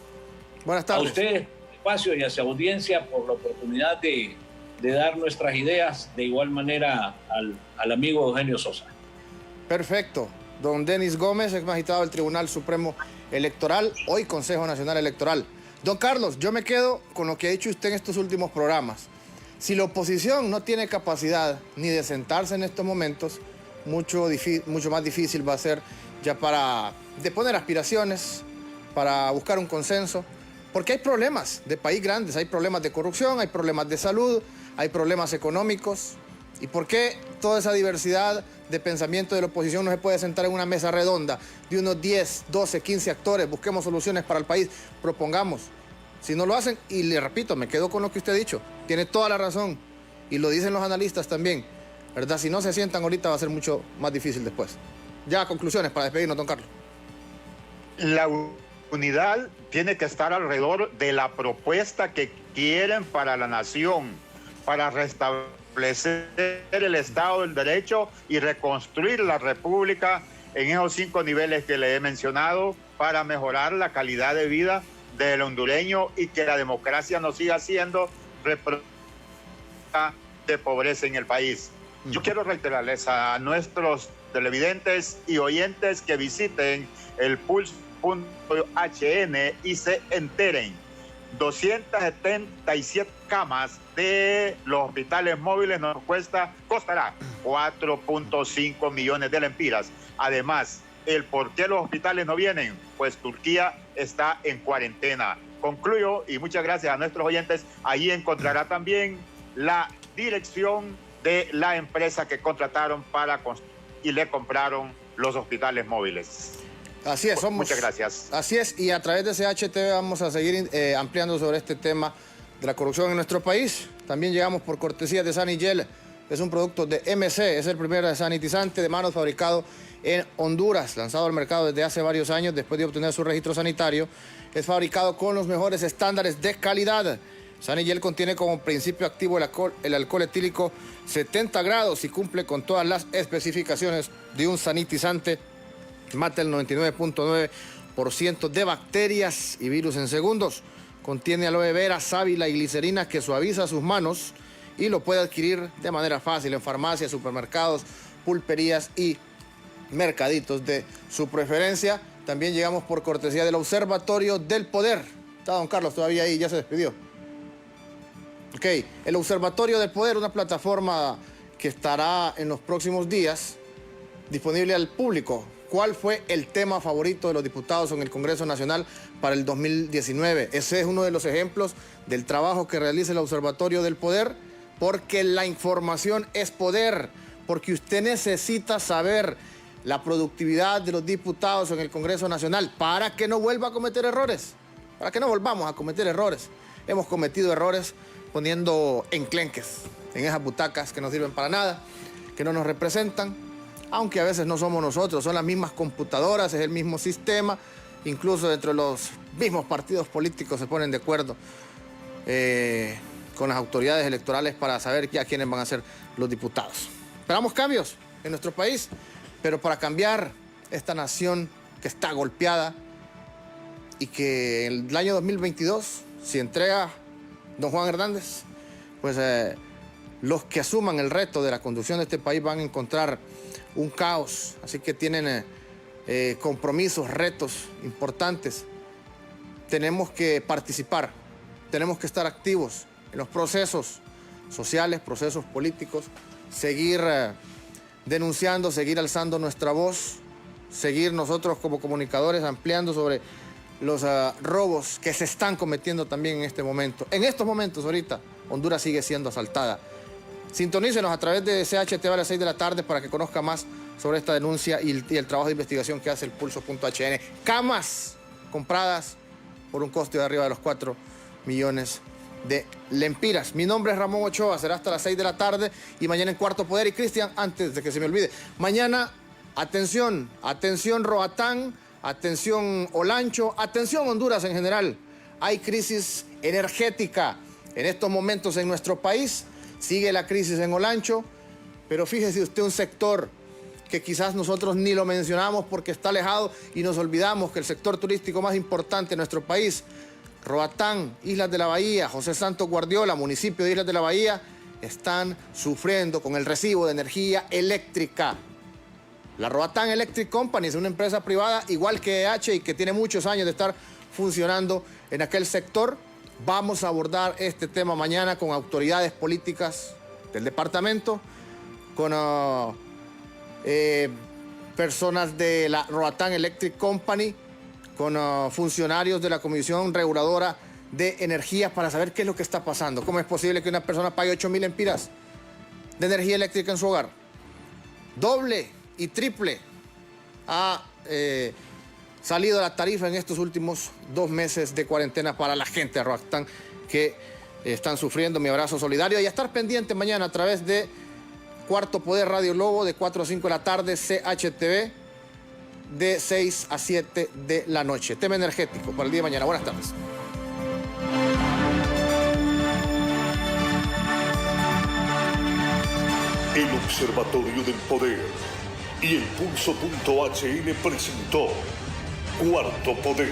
Speaker 2: Buenas tardes.
Speaker 4: A usted, espacio, y a su audiencia por la oportunidad de dar nuestras ideas, de igual manera al amigo Eugenio Sosa.
Speaker 2: Perfecto. Don Denis Gómez, ex magistrado del Tribunal Supremo Electoral, hoy Consejo Nacional Electoral. Don Carlos, yo me quedo con lo que ha dicho usted en estos últimos programas. Si la oposición no tiene capacidad ni de sentarse en estos momentos, mucho más difícil va a ser ya para deponer aspiraciones, para buscar un consenso, porque hay problemas de país grandes, hay problemas de corrupción, hay problemas de salud, hay problemas económicos. ¿Y por qué toda esa diversidad de pensamiento de la oposición no se puede sentar en una mesa redonda de unos 10, 12, 15 actores? Busquemos soluciones para el país, propongamos. Si no lo hacen, y le repito, me quedo con lo que usted ha dicho, tiene toda la razón, y lo dicen los analistas también, ¿verdad? Si no se sientan ahorita va a ser mucho más difícil después. Ya, conclusiones para despedirnos, don Carlos.
Speaker 5: La unidad tiene que estar alrededor de la propuesta que quieren para la nación, para restablecer el Estado del Derecho y reconstruir la República en esos 5 niveles que le he mencionado para mejorar la calidad de vida del hondureño y que la democracia no siga siendo de pobreza en el país. Yo quiero reiterarles a nuestros televidentes y oyentes que visiten el pulse.hn y se enteren. 277 camas de los hospitales móviles costará 4.5 millones de lempiras. Además, el por qué los hospitales no vienen, pues Turquía está en cuarentena. Concluyo y muchas gracias a nuestros oyentes. Ahí encontrará también la dirección de la empresa que contrataron y le compraron los hospitales móviles.
Speaker 2: Así es,
Speaker 5: muchas gracias.
Speaker 2: Así es, y a través de CHTV vamos a seguir ampliando sobre este tema de la corrupción en nuestro país. También llegamos por cortesía de Sanigel, es un producto de MC, es el primer sanitizante de manos fabricado en Honduras, lanzado al mercado desde hace varios años después de obtener su registro sanitario. Es fabricado con los mejores estándares de calidad. Sanigel contiene como principio activo el alcohol etílico 70 grados y cumple con todas las especificaciones de un sanitizante. Mata el 99.9% de bacterias y virus en segundos. Contiene aloe vera, sábila y glicerina que suaviza sus manos y lo puede adquirir de manera fácil en farmacias, supermercados, pulperías y mercaditos de su preferencia. También llegamos por cortesía del Observatorio del Poder. Está don Carlos todavía ahí, ya se despidió. Ok, el Observatorio del Poder, una plataforma que estará en los próximos días disponible al público. ¿Cuál fue el tema favorito de los diputados en el Congreso Nacional para el 2019? Ese es uno de los ejemplos del trabajo que realiza el Observatorio del Poder, porque la información es poder, porque usted necesita saber la productividad de los diputados en el Congreso Nacional para que no vuelva a cometer errores, para que no volvamos a cometer errores. Hemos cometido errores poniendo enclenques en esas butacas que no sirven para nada, que no nos representan, aunque a veces no somos nosotros, son las mismas computadoras, es el mismo sistema, incluso dentro de los mismos partidos políticos se ponen de acuerdo con las autoridades electorales para saber ya quiénes van a ser los diputados. Esperamos cambios en nuestro país, pero para cambiar esta nación que está golpeada y que en el año 2022, si entrega don Juan Hernández, pues los que asuman el reto de la conducción de este país van a encontrar un caos. Así que tienen compromisos, retos importantes. Tenemos que participar, tenemos que estar activos en los procesos sociales, procesos políticos, seguir denunciando, seguir alzando nuestra voz, seguir nosotros como comunicadores ampliando sobre los robos que se están cometiendo también en este momento. En estos momentos ahorita, Honduras sigue siendo asaltada. Sintonícenos a través de CHTV a las 6 de la tarde para que conozca más sobre esta denuncia y el trabajo de investigación que hace el Pulso.hn. Camas compradas por un costo de arriba de los 4 millones de lempiras. Mi nombre es Ramón Ochoa, será hasta las 6 de la tarde y mañana en Cuarto Poder. Y Cristian, antes de que se me olvide, mañana, atención, atención Roatán, atención Olancho, atención Honduras en general. Hay crisis energética en estos momentos en nuestro país. Sigue la crisis en Olancho, pero fíjese usted un sector que quizás nosotros ni lo mencionamos porque está alejado y nos olvidamos que el sector turístico más importante de nuestro país, Roatán, Islas de la Bahía, José Santos Guardiola, municipio de Islas de la Bahía, están sufriendo con el recibo de energía eléctrica. La Roatán Electric Company es una empresa privada igual que EH y que tiene muchos años de estar funcionando en aquel sector. Vamos a abordar este tema mañana con autoridades políticas del departamento, con personas de la Roatán Electric Company, con funcionarios de la Comisión Reguladora de Energía para saber qué es lo que está pasando. ¿Cómo es posible que una persona pague 8.000 lempiras de energía eléctrica en su hogar? Doble y triple ha salido la tarifa en estos últimos 2 meses de cuarentena para la gente de Roatán que están sufriendo. Mi abrazo solidario y a estar pendiente mañana a través de Cuarto Poder Radio Lobo de 4 a 5 de la tarde, CHTV de 6 a 7 de la noche. Tema energético para el día de mañana. Buenas tardes.
Speaker 1: El Observatorio del Poder y el Pulso.hn presentó Cuarto Poder.